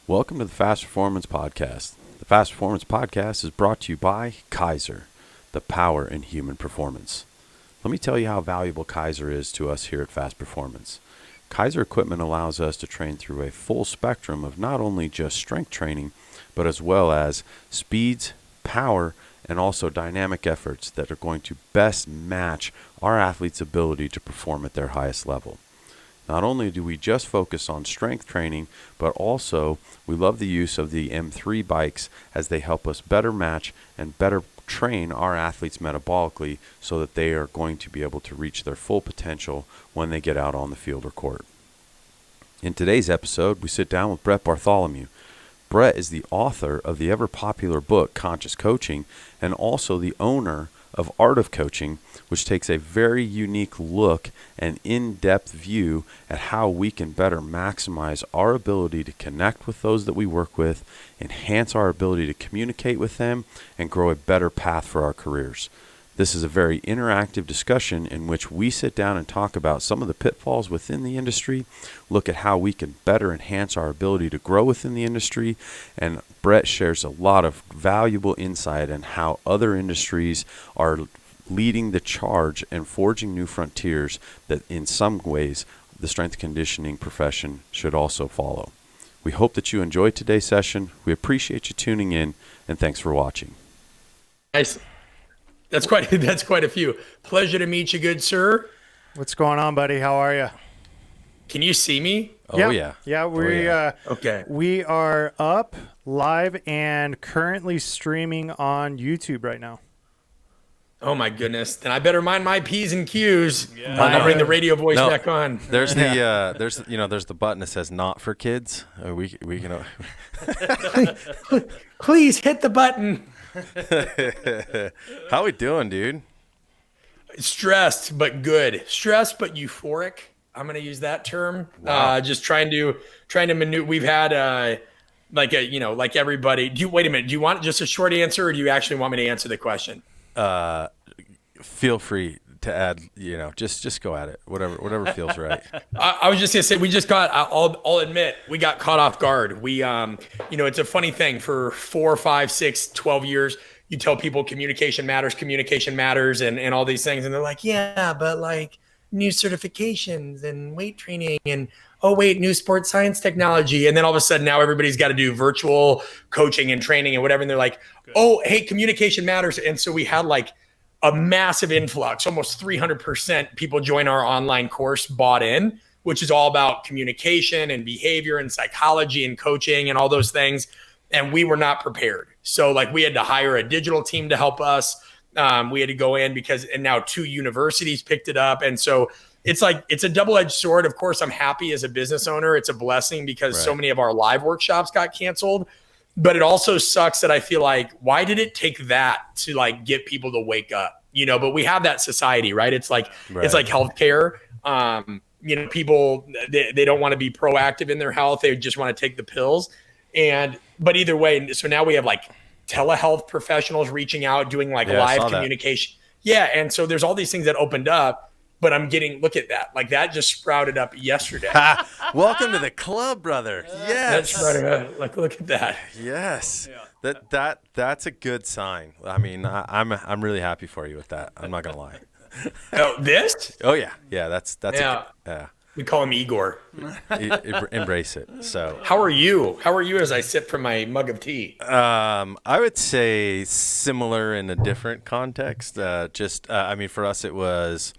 Welcome to the Fast Performance Podcast. The Fast Performance Podcast is brought to you by Kaiser, the power in human performance. Let me tell you how valuable Kaiser is to us here at Fast Performance. Kaiser equipment allows us to train through a full spectrum of not only just strength training, but as well as speeds, power, and also dynamic efforts that are going to best match our athletes' ability to perform at their highest level. Not only do we just focus on strength training, but also we love the use of the M3 bikes as they help us better match and better train our athletes metabolically so that they are going to be able to reach their full potential when they get out on the field or court. In today's episode, we sit down with Bartholomew. Brett is the author of the ever-popular book, Conscious Coaching, and also the owner of Art of Coaching, which takes a very unique look and in-depth view at how we can better maximize our ability to connect with those that we work with, enhance our ability to communicate with them, and grow a better path for our careers. This is a very interactive discussion in which we sit down and talk about some of the pitfalls within the industry, look at how we can better enhance our ability to grow within the industry, and Brett shares a lot of valuable insight on how other industries are leading the charge and forging new frontiers that in some ways the strength conditioning profession should also follow. We hope that you enjoyed today's session. We appreciate you tuning in, and thanks for watching. Nice. That's quite a few. Pleasure to meet you, good sir. What's going on, buddy? How are you? Can you see me? Oh, yeah. Yeah, Okay. We are up live and currently streaming on YouTube right now. Oh my goodness. Then I better mind my P's and Q's. Yeah. I'll bring the radio voice back on. There's there's the button that says "Not for Kids." We can. Please hit the button. How we doing, dude? Stressed but good. Stressed but euphoric. I'm gonna use that term. Wow. Just trying to maneuver. We've had like everybody. Wait a minute? Do you want just a short answer, or do you actually want me to answer the question? Feel free to add. Just go at it. Whatever feels right. I was just gonna say I'll admit we got caught off guard. We it's a funny thing. For 4, 5, 6, 12 years, you tell people communication matters, and all these things, and they're like, yeah, but like new certifications and weight training and new sports science technology, and then all of a sudden now everybody's got to do virtual coaching and training and whatever, and they're like, oh, hey, communication matters, and so we had like a massive influx, almost 300% people join our online course, bought in, which is all about communication and behavior and psychology and coaching and all those things. And we were not prepared. So like we had to hire a digital team to help us. We had to go in and now 2 universities picked it up. And so it's a double-edged sword. Of course, I'm happy as a business owner. It's a blessing because so many of our live workshops got canceled. But it also sucks that I feel like, why did it take that to like get people to wake up? But we have that society, right? It's like healthcare. People, they don't want to be proactive in their health. They just want to take the pills. But either way, so now we have like telehealth professionals reaching out, doing like live communication. Yeah. And so there's all these things that opened up. But look at that. Like that just sprouted up yesterday. Welcome to the club, brother. Yes. That's right. Look at that. Yes. Yeah. That's a good sign. I mean, I'm really happy for you with that. I'm not gonna lie. Oh, this? Oh yeah. Yeah. That's yeah. We call him Igor. Embrace it. So. How are you? As I sip from my mug of tea? I would say similar in a different context. For us, it was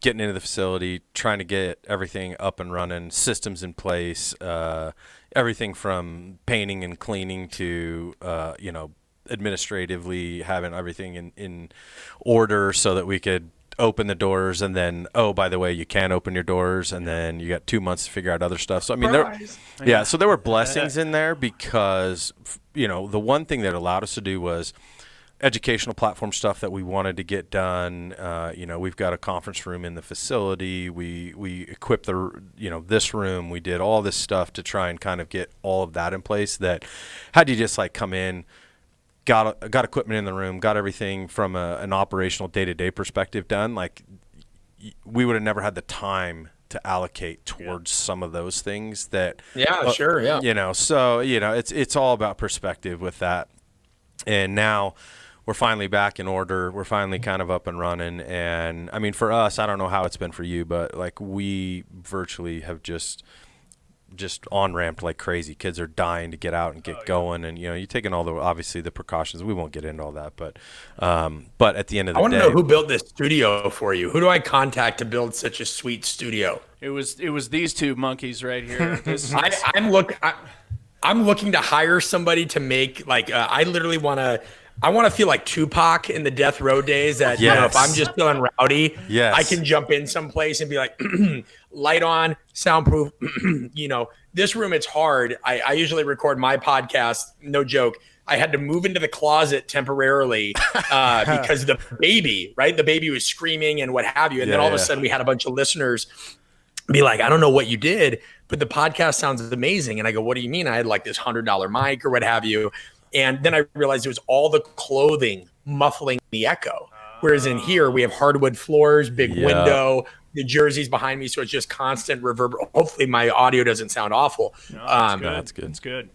getting into the facility, trying to get everything up and running, systems in place, everything from painting and cleaning to, administratively having everything in order so that we could open the doors. And then, oh, by the way, you can't open your doors. And then you got 2 months to figure out other stuff. So, I mean, so there were blessings in there because, the one thing that allowed us to do was educational platform stuff that we wanted to get done. We've got a conference room in the facility. We equipped this room. We did all this stuff to try and kind of get all of that in place. That had you just like come in, got equipment in the room, got everything from an operational day-to-day perspective done, like we would have never had the time to allocate towards some of those things that sure, yeah. So it's all about perspective with that. And now we're finally back in order. We're finally kind of up and running. And I mean, for us, I don't know how it's been for you, but like we virtually have just on-ramped like crazy. Kids are dying to get out and get going. And, you're taking all obviously the precautions. We won't get into all that, but at the end of the day. I want to know who built this studio for you. Who do I contact to build such a sweet studio? It was these two monkeys right here. I'm looking to hire somebody to make I literally want to. I want to feel like Tupac in the Death Row days that, if I'm just feeling rowdy, I can jump in someplace and be like, light on, soundproof. This room, it's hard. I usually record my podcast. No joke. I had to move into the closet temporarily because the baby was screaming and what have you. And then all of a sudden we had a bunch of listeners be like, I don't know what you did, but the podcast sounds amazing. And I go, what do you mean? I had like this $100 mic or what have you. And then I realized it was all the clothing muffling the echo. Whereas in here, we have hardwood floors, big window, the jerseys behind me. So it's just constant reverb. Hopefully my audio doesn't sound awful. No, that's good. It's good.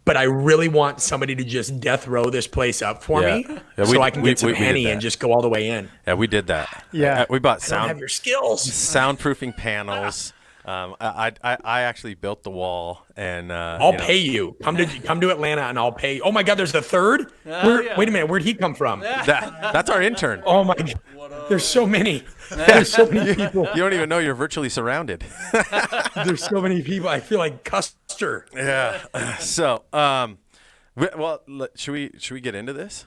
But I really want somebody to just death row this place up for me so I can get some Henny and just go all the way in. Yeah, we did that. Yeah. We bought I don't have your skills. soundproofing panels. I actually built the wall, and I'll pay you. Come to Atlanta, and I'll pay you. Oh my God, there's a third. Wait a minute, where'd he come from? That's our intern. Oh my God, there's so many. There's so many people. You don't even know you're virtually surrounded. There's so many people. I feel like Custer. Yeah. So, should we get into this?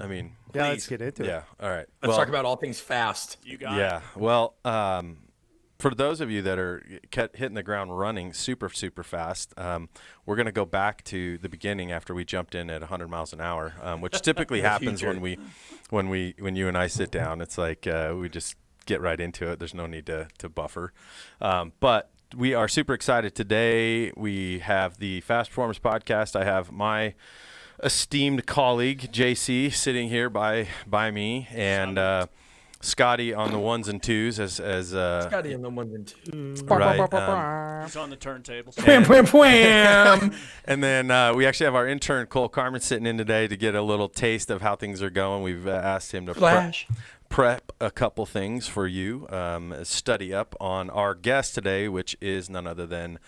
I mean, let's get into it. Yeah. All right. Let's talk about all things fast. You got it. Yeah. Well, for those of you that are hitting the ground running super, super fast, we're going to go back to the beginning after we jumped in at 100 miles an hour, which typically happens when you and I sit down. It's like we just get right into it. There's no need to buffer. But we are super excited today. We have the Fast Performance Podcast. I have my esteemed colleague, JC, sitting here by me, and Scotty on the ones and twos as Scotty on the ones and twos. Right. He's on the turntables. Wham. And then we actually have our intern Cole Carmen sitting in today to get a little taste of how things are going. We've asked him to prep a couple things for you, study up on our guest today, which is none other than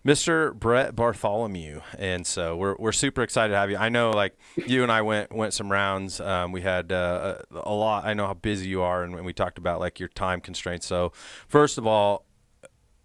Mr. Brett Bartholomew. And so we're super excited to have you. I know, like, you and I went some rounds. We had a lot. I know how busy you are, and we talked about, like, your time constraints. So first of all,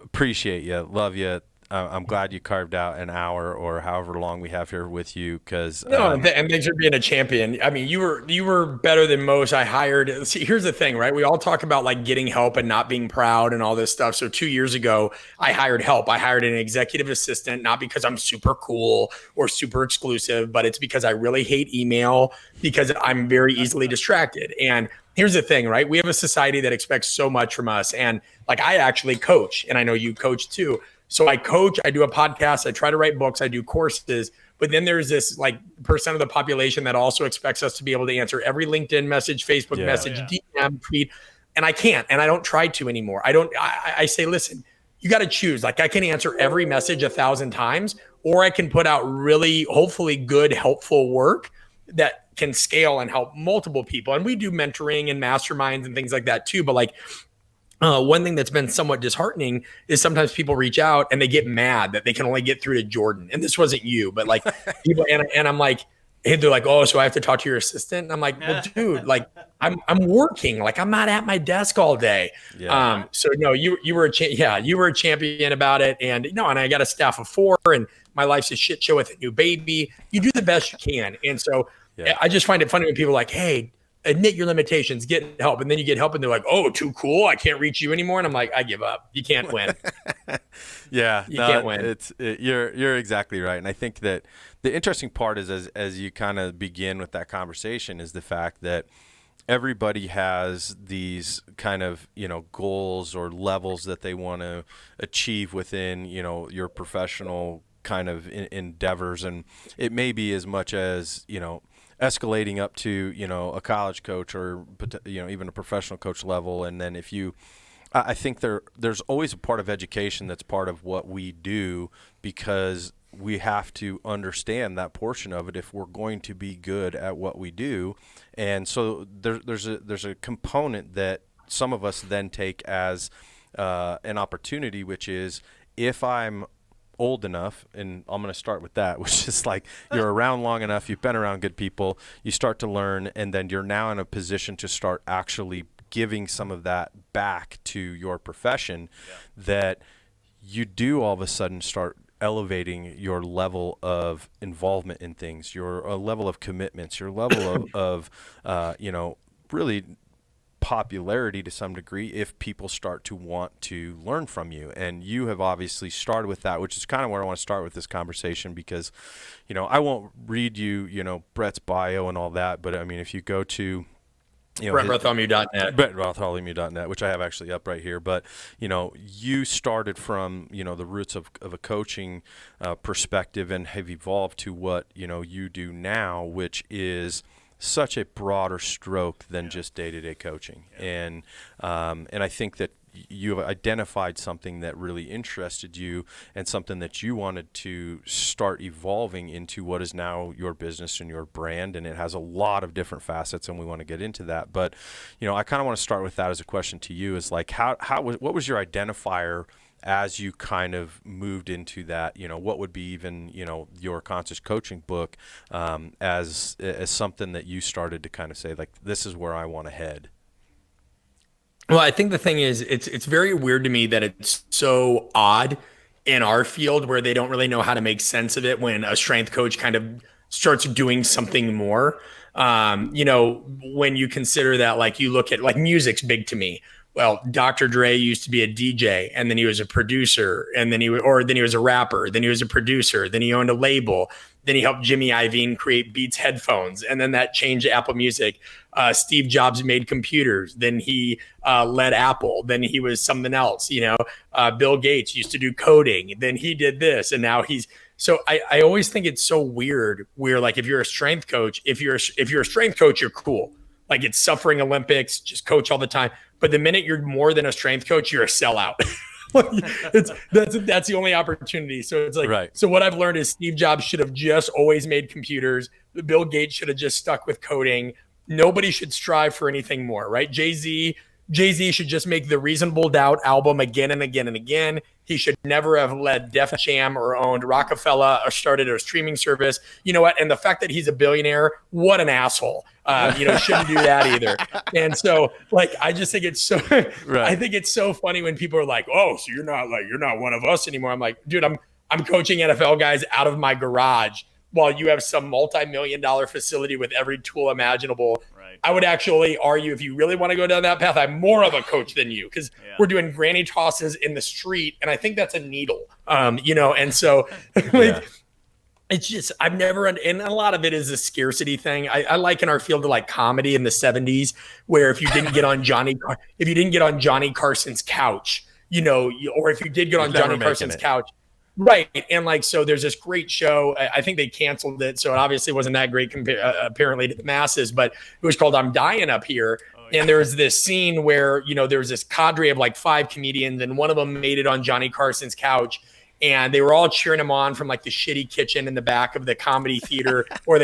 appreciate you, love you. I'm glad you carved out an hour or however long we have here with you, because and thanks for being a champion. I mean, you were better than most. I hired. See, here's the thing, right? We all talk about like getting help and not being proud and all this stuff. So 2 years ago, I hired help. I hired an executive assistant, not because I'm super cool or super exclusive, but it's because I really hate email because I'm very easily distracted. And here's the thing, right? We have a society that expects so much from us. And like, I actually coach, and I know you coach too. So I coach, I do a podcast, I try to write books, I do courses, but then there's this like percent of the population that also expects us to be able to answer every LinkedIn message, Facebook message, DM, tweet, and I can't, and I don't try to anymore. I say, listen, you got to choose. Like, I can answer every message 1,000 times, or I can put out really, hopefully good, helpful work that can scale and help multiple people. And we do mentoring and masterminds and things like that too, but like, one thing that's been somewhat disheartening is sometimes people reach out and they get mad that they can only get through to Jordan. And this wasn't you, but like people, and I'm like, hey, they're like, oh, so I have to talk to your assistant. And I'm like, well, dude, like I'm working, like I'm not at my desk all day. Yeah. So no, you were a champion about it. And and I got a staff of 4 and my life's a shit show with a new baby. You do the best you can. And so I just find it funny when people are like, hey, admit your limitations, get help. And then you get help and they're like, oh, too cool, I can't reach you anymore. And I'm like, I give up. You can't win. You can't win. You're exactly right. And I think that the interesting part is as you kind of begin with that conversation is the fact that everybody has these kind of, goals or levels that they want to achieve within, your professional kind of endeavors. And it may be as much as, escalating up to, a college coach or, even a professional coach level. And then if you I think there's always a part of education that's part of what we do, because we have to understand that portion of it if we're going to be good at what we do. And so there's a component that some of us then take as an opportunity, which is, if I'm old enough, and I'm going to start with that, which is like, you're around long enough, you've been around good people, you start to learn, and then you're now in a position to start actually giving some of that back to your profession, that you do all of a sudden start elevating your level of involvement in things, your level of commitments, your level of really popularity to some degree, if people start to want to learn from you. And you have obviously started with that, which is kind of where I want to start with this conversation, because, I won't read you, Brett's bio and all that, but I mean, if you go to Bartholomew.net. Bartholomew.net, which I have actually up right here. But, you started from, the roots of a coaching perspective, and have evolved to what, you do now, which is such a broader stroke than just day-to-day coaching. And I think that you have identified something that really interested you, and something that you wanted to start evolving into what is now your business and your brand. And it has a lot of different facets, and we want to get into that. But, I kind of want to start with that as a question to you, is like, what was your identifier as you kind of moved into that, what would be even, your conscious coaching book, as something that you started to kind of say, like, this is where I want to head? Well, I think the thing is, it's very weird to me that it's so odd in our field, where they don't really know how to make sense of it when a strength coach kind of starts doing something more. When you consider that, like, you look at, like, music's big to me. Well, Dr. Dre used to be a DJ, and then he was a producer, and then he was a rapper, then he was a producer, then he owned a label, then he helped Jimmy Iovine create Beats headphones, and then that changed Apple Music. Steve Jobs made computers, then he led Apple, then he was something else. Bill Gates used to do coding, then he did this, and now he's. So I always think it's so weird where, like, if you're a strength coach, if you're a strength coach, you're cool. Like, it's suffering Olympics, just coach all the time. But the minute you're more than a strength coach, you're a sellout. That's the only opportunity. So it's like, right. So what I've learned is Steve Jobs should have just always made computers. Bill Gates should have just stuck with coding. Nobody should strive for anything more, right? Jay-Z should just make the Reasonable Doubt album again and again and again. He should never have led Def Jam or owned Rockefeller or started a streaming service. You know what? And the fact that he's a billionaire, what an asshole. Shouldn't do that either. And so, like, I just think it's so. Right. I think it's so funny when people are like, "Oh, so you're not one of us anymore." I'm like, dude, I'm coaching NFL guys out of my garage, while you have some multi-million-dollar facility with every tool imaginable. Right. I would actually argue, if you really want to go down that path, I'm more of a coach than you, because we're doing granny tosses in the street, and I think that's a needle. And so it's just, I've never, and a lot of it is a scarcity thing. I like in our field of, like, comedy in the 70s, where if you didn't get on Johnny Carson's couch, or if you did get on Johnny Carson's couch. Right. And, like, so there's this great show. I think they canceled it, so it obviously wasn't that great apparently to the masses, but it was called I'm Dying Up Here. And there was this scene where, there was this cadre of like 5 comedians, and one of them made it on Johnny Carson's couch, and they were all cheering him on from, like, the shitty kitchen in the back of the comedy theater or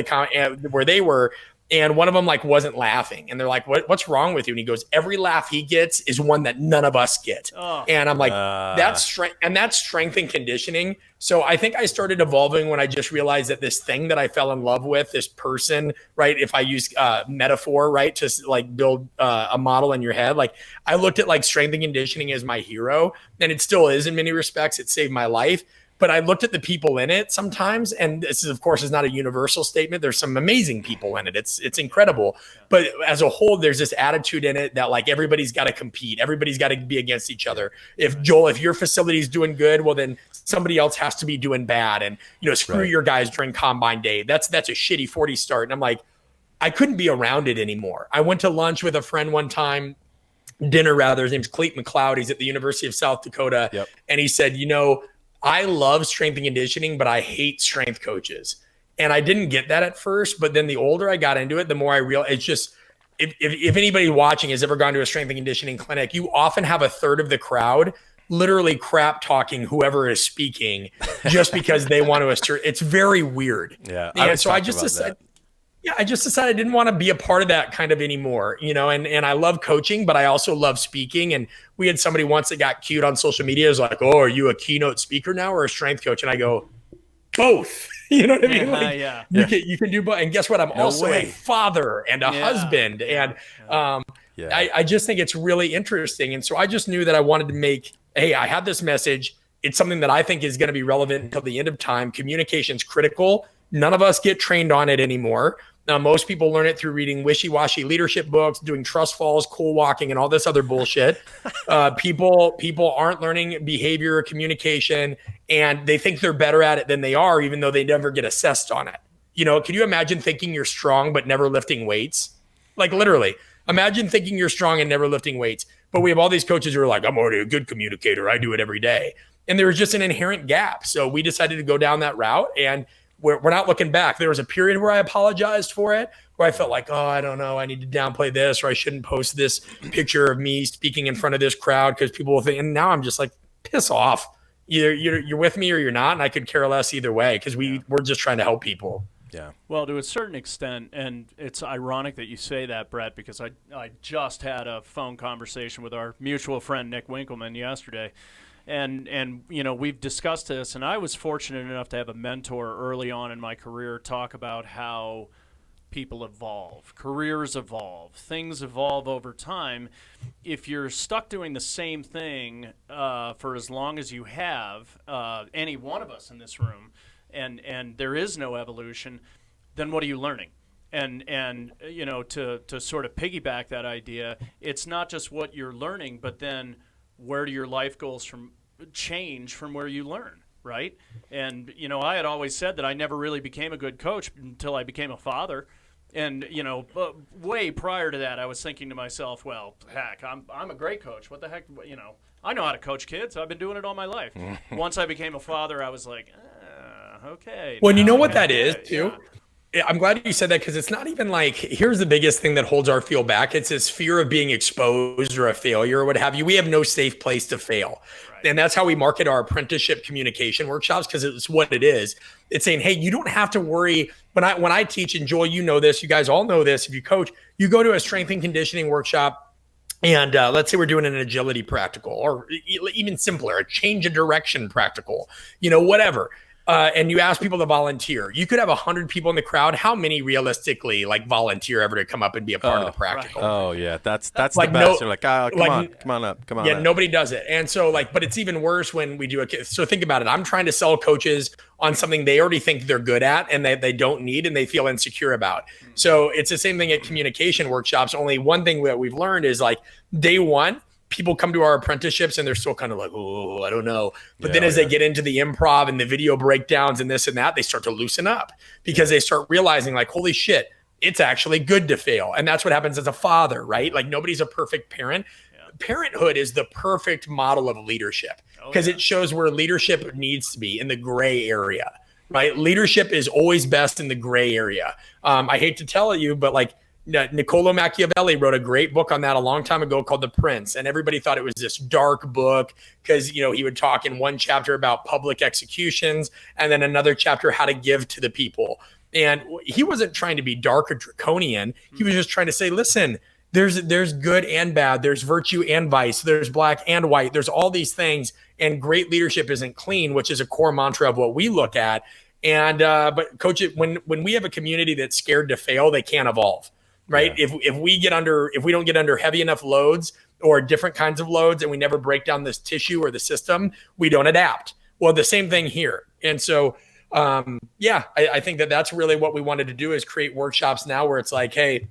where they were. And one of them, like, wasn't laughing, and they're like, what's wrong with you? And he goes, every laugh he gets is one that none of us get. And I'm like, that's strength, and that's strength and conditioning. So I think I started evolving when I just realized that this thing that I fell in love with, this person, right? If I use metaphor, right, to, like, build a model in your head, like, I looked at, like, strength and conditioning as my hero, and it still is in many respects. It saved my life. But I looked at the people in it sometimes, and this is, of course, is not a universal statement. There's some amazing people in it. It's incredible. But as a whole, there's this attitude in it that, like, everybody's got to compete. Everybody's got to be against each other. If your facility is doing good, well, then somebody else has to be doing bad. And, screw your guys during combine day. That's a shitty 40 start. And I'm like, I couldn't be around it anymore. I went to lunch with a friend one time, dinner rather. His name's Clayton McLeod. He's at the University of South Dakota. Yep. And he said, I love strength and conditioning, but I hate strength coaches. And I didn't get that at first, but then the older I got into it, the more I realized if anybody watching has ever gone to a strength and conditioning clinic, you often have a third of the crowd literally crap talking whoever is speaking just because they want to assert. It's very weird. Yeah. And so I just decided, I decided I didn't want to be a part of that kind of anymore, you know, and I love coaching, but I also love speaking. And we had somebody once that got cute on social media. It was like, oh, are you a keynote speaker now or a strength coach? And I go, both. You know what I mean? Like, you can do both. And guess what? I'm also a father and a husband. And I just think it's really interesting. And so I just knew that I wanted to make, hey, I have this message. It's something that I think is going to be relevant until the end of time. Communication's critical. None of us get trained on it anymore. Now, most people learn it through reading wishy-washy leadership books, doing trust falls, cool walking, and all this other bullshit. People aren't learning behavior, communication, and they think they're better at it than they are, even though they never get assessed on it. You know, can you imagine thinking you're strong but never lifting weights? Like literally, imagine thinking you're strong and never lifting weights. But we have all these coaches who are like, I'm already a good communicator. I do it every day. And there was just an inherent gap. So we decided to go down that route, and we're not looking back. There was a period where I apologized for it, where I felt like, oh, I don't know, I need to downplay this, or I shouldn't post this picture of me speaking in front of this crowd because people will think. And now I'm just like, piss off. Either you're with me or you're not, and I could care less either way because we're just trying to help people. Yeah. Well, to a certain extent, and it's ironic that you say that, Brett, because I just had a phone conversation with our mutual friend Nick Winkleman yesterday. And you know, we've discussed this, and I was fortunate enough to have a mentor early on in my career talk about how people evolve, careers evolve, things evolve over time. If you're stuck doing the same thing for as long as you have, any one of us in this room, and there is no evolution, then what are you learning? And you know, to sort of piggyback that idea, it's not just what you're learning, but then where do your life goals change from where you learn, right? And, you know, I had always said that I never really became a good coach until I became a father. And, you know, way prior to that, I was thinking to myself, well, heck, I'm a great coach. What the heck, you know, I know how to coach kids. I've been doing it all my life. Once I became a father, I was like, okay. Well, you know what that is, too? Yeah. I'm glad you said that, because it's not even like, here's the biggest thing that holds our field back. It's this fear of being exposed or a failure or what have you. We have no safe place to fail. Right. And that's how we market our apprenticeship communication workshops, because it's what it is. It's saying, hey, you don't have to worry. When I teach, and Joel, you know this, you guys all know this, if you coach, you go to a strength and conditioning workshop, and let's say we're doing an agility practical, or even simpler, a change of direction practical, you know, whatever. And you ask people to volunteer. You could have 100 people in the crowd. How many realistically like volunteer ever to come up and be a part of the practical? Right. Oh yeah, that's like the best. You're like, come on up. Yeah, nobody does it. And so but it's even worse when we do it. So think about it. I'm trying to sell coaches on something they already think they're good at and they don't need and they feel insecure about. So it's the same thing at communication workshops. Only one thing that we've learned is like day one, people come to our apprenticeships and they're still kind of like, oh, I don't know. But then as they get into the improv and the video breakdowns and this and that, they start to loosen up because they start realizing like, holy shit, it's actually good to fail. And that's what happens as a father, right? Like nobody's a perfect parent. Yeah. Parenthood is the perfect model of leadership because it shows where leadership needs to be in the gray area, right? Leadership is always best in the gray area. I hate to tell you, but like, Niccolo Machiavelli wrote a great book on that a long time ago called The Prince. And everybody thought it was this dark book because, you know, he would talk in one chapter about public executions and then another chapter how to give to the people. And he wasn't trying to be dark or draconian. He was just trying to say, listen, there's good and bad. There's virtue and vice. There's black and white. There's all these things. And great leadership isn't clean, which is a core mantra of what we look at. And but coach, when we have a community that's scared to fail, they can't evolve. Right. Yeah. If we don't get under heavy enough loads or different kinds of loads and we never break down this tissue or the system, we don't adapt. Well, the same thing here. And so, I think that's really what we wanted to do is create workshops now where it's like, hey,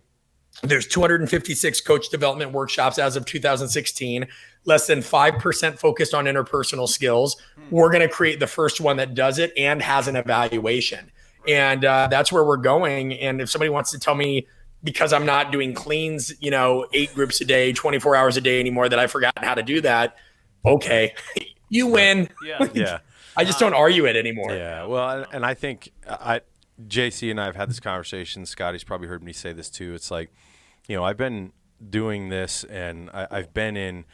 there's 256 coach development workshops as of 2016, less than 5% focused on interpersonal skills. We're going to create the first one that does it and has an evaluation. And that's where we're going. And if somebody wants to tell me, because I'm not doing cleans, 8 groups a day, 24 hours a day anymore, that I've forgotten how to do that. Okay, you win. Yeah. I just don't argue it anymore. Yeah. Well, and I think JC and I have had this conversation. Scotty's probably heard me say this too. It's like, I've been doing this, and I've been in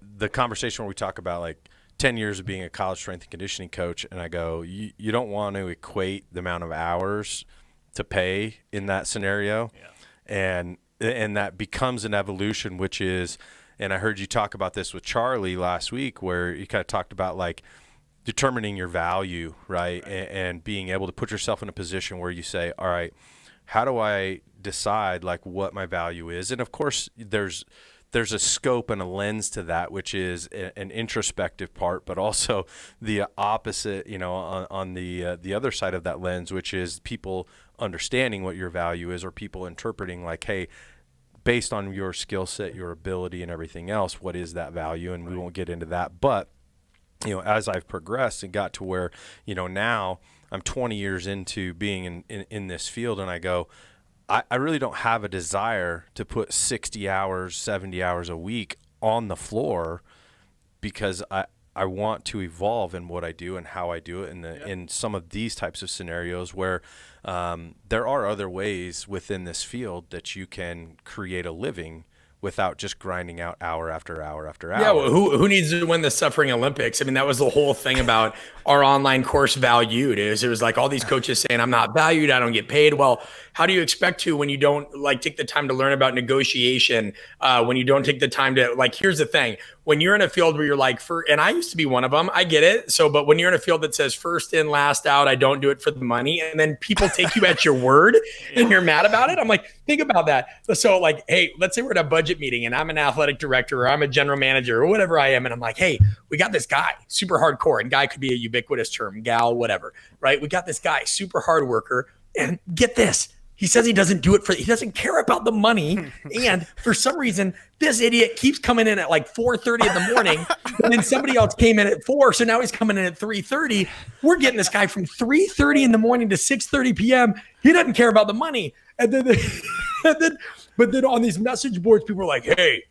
the conversation where we talk about like 10 years of being a college strength and conditioning coach, and I go, you don't want to equate the amount of hours to pay in that scenario. Yeah. And that becomes an evolution, which is, and I heard you talk about this with Charlie last week, where you kind of talked about like determining your value, right? And being able to put yourself in a position where you say, all right, how do I decide like what my value is? And of course there's a scope and a lens to that, which is an introspective part, but also the opposite, on the other side of that lens, which is people understanding what your value is, or people interpreting like, hey, based on your skill set, your ability and everything else, what is that value? And we won't get into that. But, as I've progressed and got to where, now I'm 20 years into being in this field, and I go, I really don't have a desire to put 60 hours, 70 hours a week on the floor, because I want to evolve in what I do and how I do it in some of these types of scenarios where there are other ways within this field that you can create a living without just grinding out hour after hour after hour. Yeah, well, who needs to win the Suffering Olympics? I mean, that was the whole thing about our online course Valued. It was like all these coaches saying, I'm not valued, I don't get paid. Well, how do you expect to when you don't like take the time to learn about negotiation, when you don't take the time to like, here's the thing, when you're in a field where you're like, and I used to be one of them, I get it. So, but when you're in a field that says first in, last out, I don't do it for the money, and then people take you at your word and you're mad about it. I'm like, think about that. So like, hey, let's say we're at a budget meeting and I'm an athletic director or I'm a general manager or whatever I am. And I'm like, hey, we got this guy, super hardcore, and guy could be a ubiquitous term, gal, whatever, right? We got this guy, super hard worker, and get this. He says he doesn't do it he doesn't care about the money. And for some reason, this idiot keeps coming in at like 4:30 in the morning. And then somebody else came in at 4. So now he's coming in at 3:30. We're getting this guy from 3:30 in the morning to 6:30 p.m. He doesn't care about the money. And then, but then on these message boards, people are like, hey,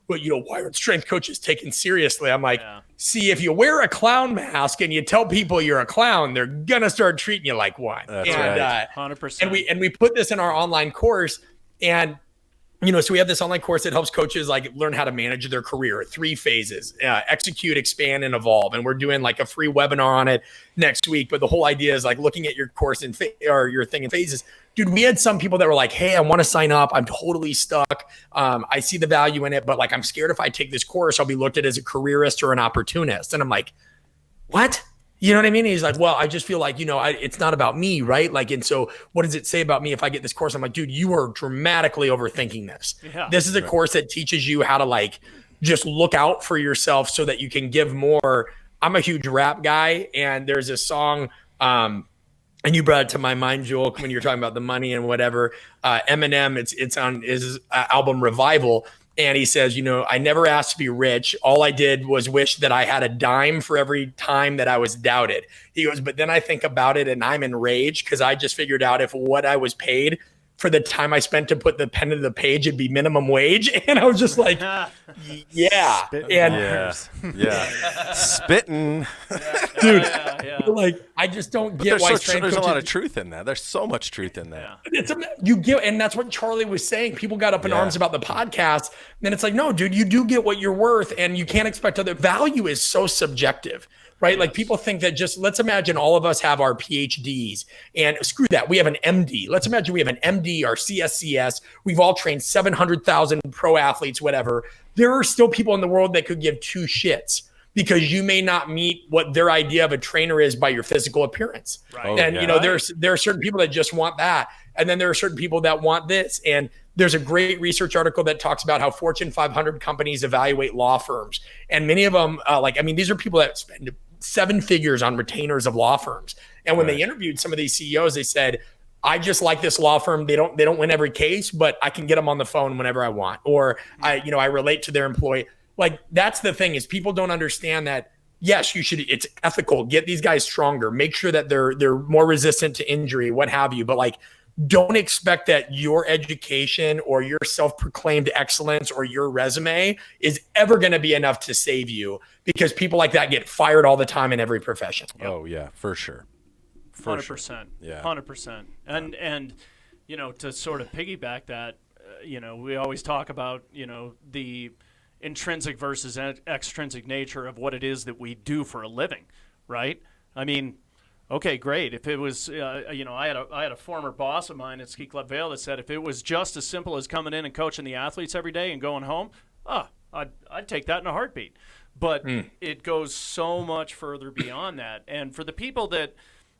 well, why aren't strength coaches taken seriously? I'm like, see, if you wear a clown mask and you tell people you're a clown, they're going to start treating you like one. That's right. 100%. And we put this in our online course, and so we have this online course that helps coaches like learn how to manage their career, 3 phases, execute, expand, and evolve. And we're doing like a free webinar on it next week. But the whole idea is like looking at your course or your thing in phases. Dude, we had some people that were like, hey, I want to sign up. I'm totally stuck. I see the value in it, but like, I'm scared if I take this course, I'll be looked at as a careerist or an opportunist. And I'm like, what? You know what I mean? He's like, well, I just feel like, it's not about me, right? Like, and so what does it say about me if I get this course? I'm like, dude, you are dramatically overthinking this. Yeah. This is a course that teaches you how to like, just look out for yourself so that you can give more. I'm a huge rap guy, and there's a song, and you brought it to my mind, Joel, when you're talking about the money and whatever. Eminem, it's on his album Revival. And he says, I never asked to be rich. All I did was wish that I had a dime for every time that I was doubted. He goes, but then I think about it and I'm enraged because I just figured out if what I was paid for the time I spent to put the pen to the page, it'd be minimum wage. And I was just like, yeah. Spitting. Dude, like, I just don't get why there's a lot of truth in that. There's so much truth in that. And that's what Charlie was saying. People got up in arms about the podcast. And it's like, no, dude, you do get what you're worth, and you can't expect other value is so subjective. Right? Yes. Like people think that let's imagine all of us have our PhDs, and screw that. We have an MD. Let's imagine we have an MD, our CSCS. We've all trained 700,000 pro athletes, whatever. There are still people in the world that could give 2 shits because you may not meet what their idea of a trainer is by your physical appearance. Right. And there are certain people that just want that. And then there are certain people that want this. And there's a great research article that talks about how Fortune 500 companies evaluate law firms. And many of them, these are people that spend 7 figures on retainers of law firms. And when they interviewed some of these CEOs, they said, I just like this law firm. They don't win every case, but I can get them on the phone whenever I want. Or I relate to their employee. Like, that's the thing, is people don't understand that, yes, it's ethical. Get these guys stronger. Make sure that they're more resistant to injury, what have you. But like, don't expect that your education or your self-proclaimed excellence or your resume is ever going to be enough to save you, because people like that get fired all the time in every profession. Oh yeah, for sure. 100%. Yeah. 100%. And to sort of piggyback that, we always talk about, the intrinsic versus extrinsic nature of what it is that we do for a living, right? I mean, okay, great. If it was, I had a former boss of mine at Ski Club Vail that said if it was just as simple as coming in and coaching the athletes every day and going home, I'd take that in a heartbeat. But it goes so much further beyond that. And for the people that,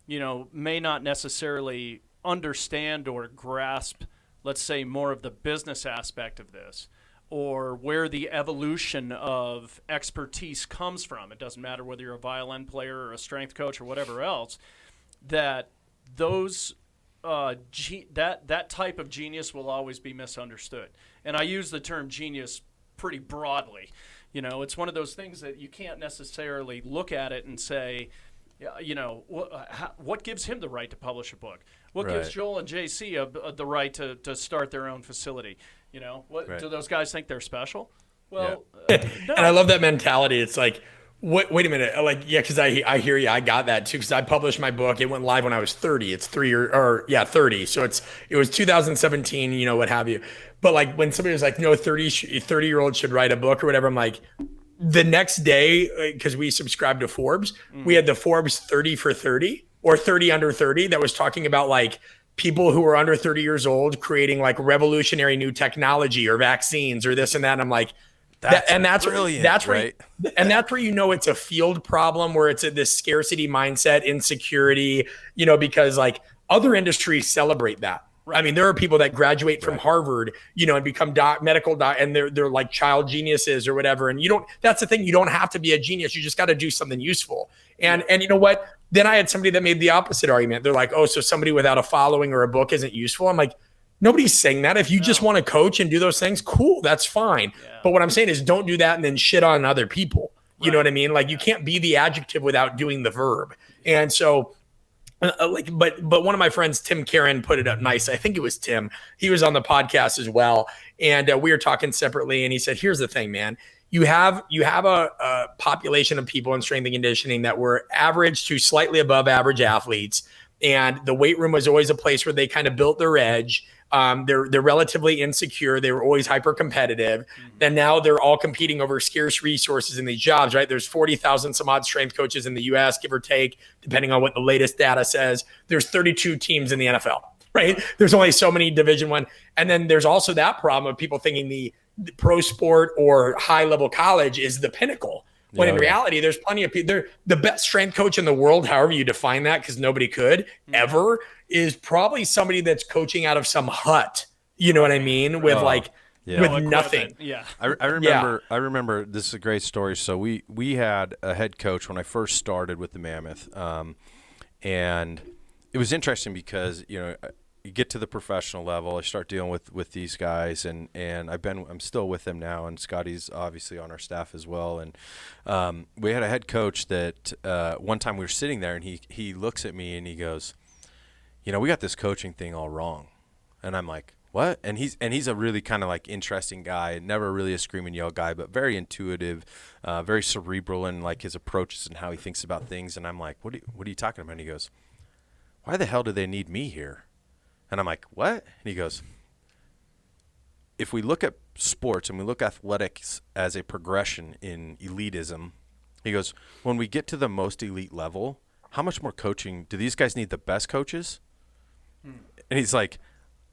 may not necessarily understand or grasp, let's say, more of the business aspect of this, or where the evolution of expertise comes from. It doesn't matter whether you're a violin player or a strength coach or whatever else, that those that type of genius will always be misunderstood. And I use the term genius pretty broadly. It's one of those things that you can't necessarily look at it and say, what gives him the right to publish a book? What gives Joel and JC the right to start their own facility? Do those guys think they're special? Well, no. And I love that mentality. It's like, wait a minute. Because I hear you. I got that too. Because I published my book. It went live when I was 30. It's 30. So it was 2017. What have you. But like when somebody was like, 30-year-old should write a book or whatever. I'm like, the next day, because we subscribed to Forbes, we had the Forbes 30 for 30 or 30 under 30 that was talking about like people who were under 30 years old creating like revolutionary new technology or vaccines or this and that. And I'm like, that's brilliant. That's right. And that's where it's a field problem where it's this scarcity mindset, insecurity, because like other industries celebrate that. Right. I mean, there are people that graduate from Harvard, and become medical and they're like child geniuses or whatever. And that's the thing. You don't have to be a genius. You just got to do something useful. And you know what? Then I had somebody that made the opposite argument. They're like, oh, so somebody without a following or a book isn't useful. I'm like, nobody's saying that. If you just want to coach and do those things, cool, that's fine. Yeah. But what I'm saying is don't do that and then shit on other people. You know what I mean? Like you can't be the adjective without doing the verb. And so but one of my friends, Tim Karen, put it up nice. I think it was Tim. He was on the podcast as well. And we were talking separately. And he said, here's the thing, man. You have a population of people in strength and conditioning that were average to slightly above average athletes. And the weight room was always a place where they kind of built their edge. They're relatively insecure. They were always hyper competitive. And now they're all competing over scarce resources in these jobs, right? There's 40,000 some odd strength coaches in the US, give or take, depending on what the latest data says. There's 32 teams in the NFL, right? There's only so many Division I. And then there's also that problem of people thinking the pro sport or high level college is the pinnacle. When in reality, there's plenty of people. The best strength coach in the world, however you define that, because nobody could ever, is probably somebody that's coaching out of some hut. You know what I mean? With with nothing. Yeah. I remember this is a great story. So we had a head coach when I first started with the Mammoth. And it was interesting because, you get to the professional level, I start dealing with these guys, and I'm still with them now, and Scotty's obviously on our staff as well. And we had a head coach that one time we were sitting there, and he looks at me and he goes, we got this coaching thing all wrong. And I'm like, what? And he's a really kind of like interesting guy, never really a scream and yell guy, but very intuitive, very cerebral in like his approaches and how he thinks about things. And I'm like, what are you talking about? And he goes, why the hell do they need me here? And I'm like, what? And he goes, if we look at sports and we look at athletics as a progression in elitism, he goes, when we get to the most elite level, how much more coaching do these guys need? The best coaches? And he's like,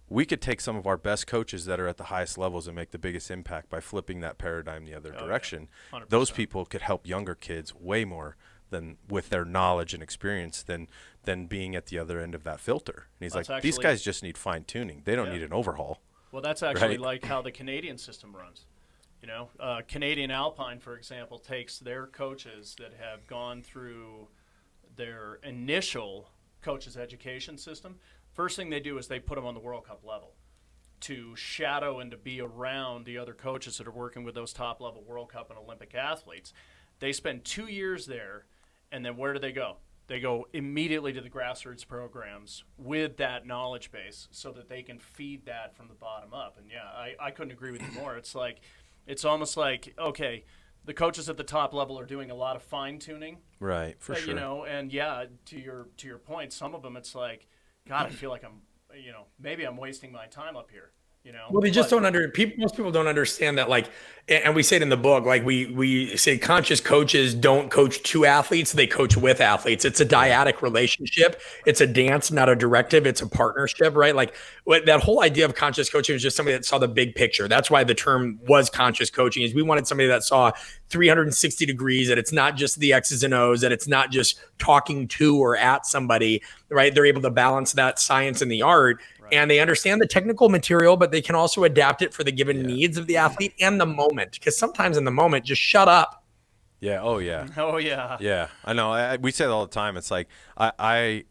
we could take some of our best coaches that are at the highest levels and make the biggest impact by flipping that paradigm the other direction. Yeah. Those people could help younger kids way more than with their knowledge and experience than being at the other end of that filter. And he's like, these guys just need fine tuning. They don't need an overhaul. Well, that's actually like how the Canadian system runs. Canadian Alpine, for example, takes their coaches that have gone through their initial coaches education system. First thing they do is they put them on the World Cup level to shadow and to be around the other coaches that are working with those top level World Cup and Olympic athletes. They spend 2 years there, and then where do they go? They go immediately to the grassroots programs with that knowledge base so that they can feed that from the bottom up. And I couldn't agree with you more. It's almost like, okay, the coaches at the top level are doing a lot of fine tuning. Right, for sure. And to your point, some of them it's like, God, I feel like I'm, maybe I'm wasting my time up here. Well, they just don't most people don't understand that, like, and we say it in the book, like we say conscious coaches don't coach to athletes, they coach with athletes. It's a dyadic relationship. It's a dance, not a directive. It's a partnership, right? Like that whole idea of conscious coaching was just somebody that saw the big picture. That's why the term was conscious coaching, is we wanted somebody that saw 360 degrees, that it's not just the X's and O's, that it's not just talking to or at somebody, right? They're able to balance that science and the art. And they understand the technical material, but they can also adapt it for the given needs of the athlete and the moment. Because sometimes in the moment, just shut up. Yeah. Oh, yeah. Oh, yeah. Yeah. I know. We say it all the time. It's like I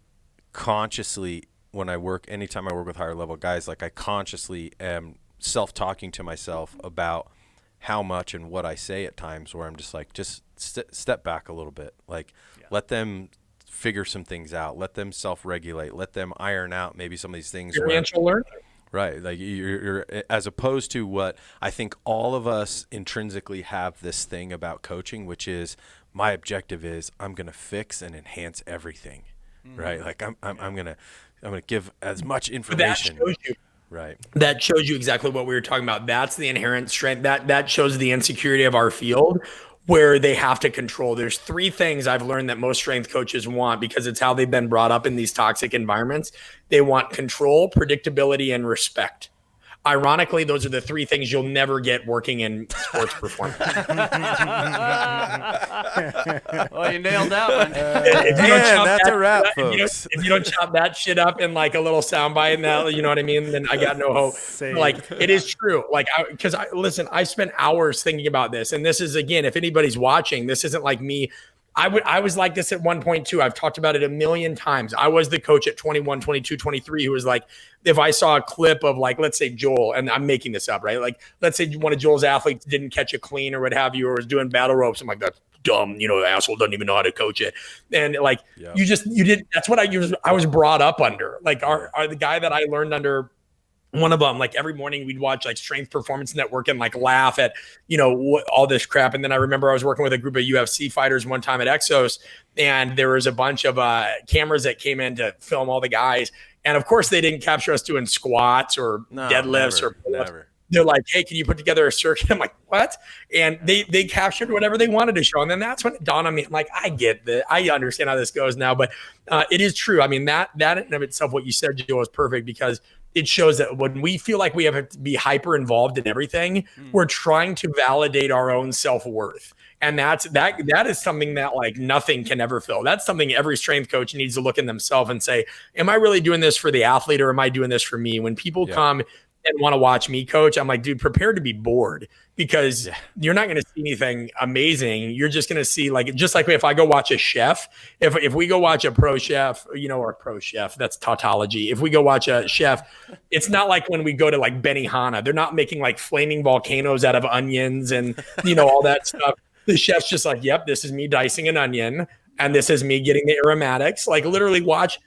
consciously, when I work, anytime I work with higher level guys, like I consciously am self-talking to myself about how much and what I say at times, where I'm just like, step back a little bit. Like, let them figure some things out, let them self-regulate, let them iron out maybe some of these things. Experiential learning. Right. Like you're as opposed to what I think all of us intrinsically have this thing about coaching, which is my objective is I'm going to fix and enhance everything. Right. Like I'm going to give as much information. But that shows you. Right. That shows you exactly what we were talking about. That's the inherent strength. That shows the insecurity of our field, where they have to control. There's three things I've learned that most strength coaches want, because it's how they've been brought up in these toxic environments. They want control, predictability, and respect. Ironically, those are the three things you'll never get working in sports performance. Well, you nailed that one. That's a wrap, folks. If you don't chop that shit up in like a little soundbite, and that, you know what I mean, then I got no hope. Like, it is true. Like, listen, I spent hours thinking about this, and this is, again, if anybody's watching, this isn't like me. I was like this at one point too. I've talked about it a million times. I was the coach at 21, 22, 23 who was like, if I saw a clip of, like, let's say Joel, and I'm making this up, right? Like, let's say one of Joel's athletes didn't catch a clean or what have you, or was doing battle ropes. I'm like, that's dumb. You know, the asshole doesn't even know how to coach it. And like, you didn't, that's what I was brought up under. Like the guy that I learned under, one of them, like every morning we'd watch like Strength Performance Network and like laugh at, you know, all this crap. And then I remember I was working with a group of UFC fighters one time at Exos, and there was a bunch of cameras that came in to film all the guys. And of course they didn't capture us doing squats or deadlifts or never. They're like, hey, can you put together a circuit? I'm like, what? And they captured whatever they wanted to show. And then that's when it dawned on me. I'm like, I get that. I understand how this goes now. But it is true. I mean, that in and of itself, what you said, Joe, is perfect, because it shows that when we feel like we have to be hyper involved in everything, we're trying to validate our own self-worth. And that is something that like nothing can ever fill. That's something every strength coach needs to look in themselves and say, am I really doing this for the athlete, or am I doing this for me? When people come and want to watch me coach, I'm like, dude, prepare to be bored, because you're not going to see anything amazing. You're just going to see, like, just like if I go watch a chef, if we go watch a pro chef, you know, or a pro chef, that's tautology. If we go watch a chef, it's not like when we go to like Benihana, they're not making like flaming volcanoes out of onions and, you know, all that stuff. The chef's just like, yep, this is me dicing an onion, and this is me getting the aromatics. Like, literally watch.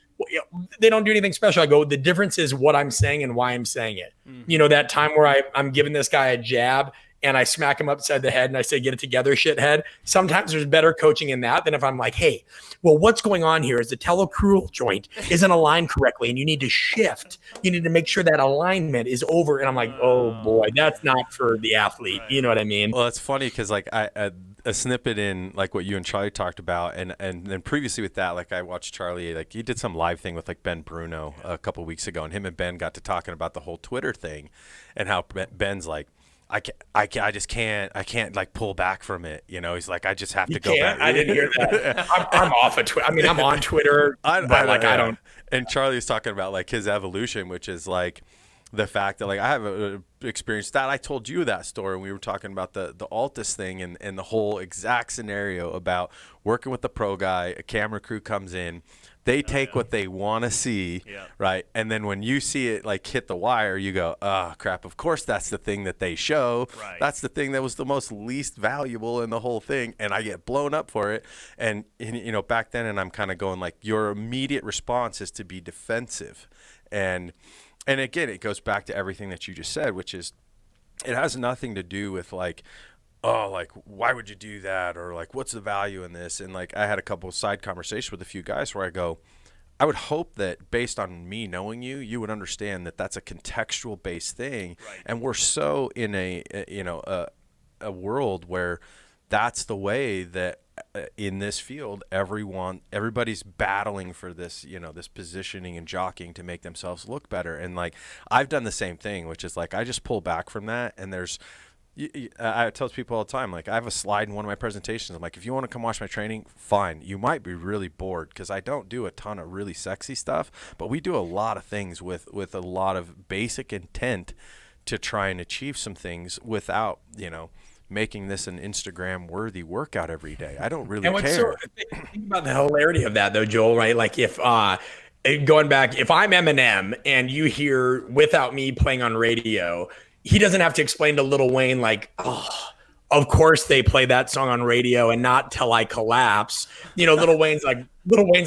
They don't do anything special. I go, the difference is what I'm saying and why I'm saying it. You know, that time where I'm giving this guy a jab and I smack him upside the head and I say, get it together, shithead. Sometimes there's better coaching in that than if I'm like, hey, well, what's going on here is the talocrural joint isn't aligned correctly and you need to shift. You need to make sure that alignment is over. And I'm like, oh boy, that's not for the athlete. You know what I mean? Well, it's funny because like a snippet in like what you and Charlie talked about, and then previously with that, like I watched Charlie, like he did some live thing with like Ben Bruno a couple of weeks ago, and him and Ben got to talking about the whole Twitter thing and how Ben's like, I can't like pull back from it. You know, he's like, I just have to go back. I didn't hear that. I'm off of Twitter. I mean, I'm on Twitter, but I don't. And Charlie was talking about like his evolution, which is like the fact that like I have a experience that I told you that story when we were talking about the Altus thing and the whole exact scenario about working with the pro guy, a camera crew comes in, they take what they want to see, right? And then when you see it like hit the wire, you go, oh crap, of course that's the thing that they show. Right. That's the thing that was the most least valuable in the whole thing, and I get blown up for it. And you know, back then, and I'm kind of going like, your immediate response is to be defensive. And again, it goes back to everything that you just said, which is it has nothing to do with like, oh, like, why would you do that? Or like, what's the value in this? And like, I had a couple of side conversations with a few guys where I go, I would hope that based on me knowing you, you would understand that that's a contextual based thing. Right. And we're so in a world where that's the way that in this field, everybody's battling for this, this positioning and jockeying to make themselves look better. And like, I've done the same thing, which is like, I just pull back from that. And I tell people all the time, like I have a slide in one of my presentations. I'm like, if you want to come watch my training, fine. You might be really bored because I don't do a ton of really sexy stuff, but we do a lot of things with a lot of basic intent to try and achieve some things without, making this an Instagram worthy workout every day. I don't really care. Think about the hilarity of that though, Joel, right? Like if going back, if I'm Eminem and you hear Without Me playing on radio, he doesn't have to explain to Lil Wayne like, oh, of course they play that song on radio and not Till I Collapse. Lil Wayne's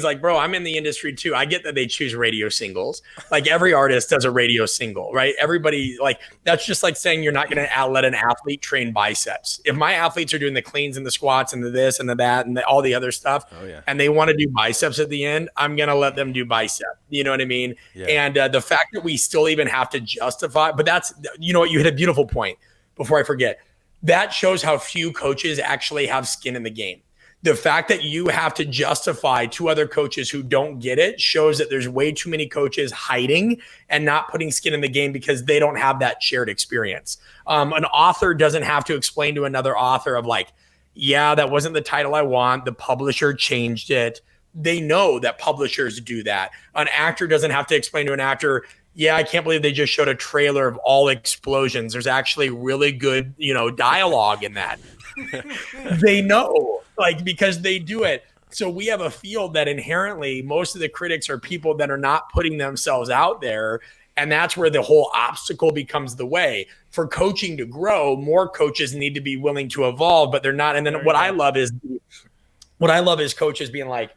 like, bro, I'm in the industry too. I get that they choose radio singles. Like every artist does a radio single, right? Everybody, like, that's just like saying you're not going to let an athlete train biceps. If my athletes are doing the cleans and the squats and the this and the that and all the other stuff, and they want to do biceps at the end, I'm going to let them do bicep. You know what I mean? Yeah. And the fact that we still even have to justify, but that's, you hit a beautiful point before I forget. That shows how few coaches actually have skin in the game. The fact that you have to justify to other coaches who don't get it shows that there's way too many coaches hiding and not putting skin in the game because they don't have that shared experience. An author doesn't have to explain to another author of like, yeah, that wasn't the title I want. The publisher changed it. They know that publishers do that. An actor doesn't have to explain to an actor, yeah, I can't believe they just showed a trailer of all explosions. There's actually really good, dialogue in that. They know, like, because they do it. So we have a field that inherently most of the critics are people that are not putting themselves out there. And that's where the whole obstacle becomes the way. For coaching to grow, more coaches need to be willing to evolve, but they're not. And then what I love is coaches being like,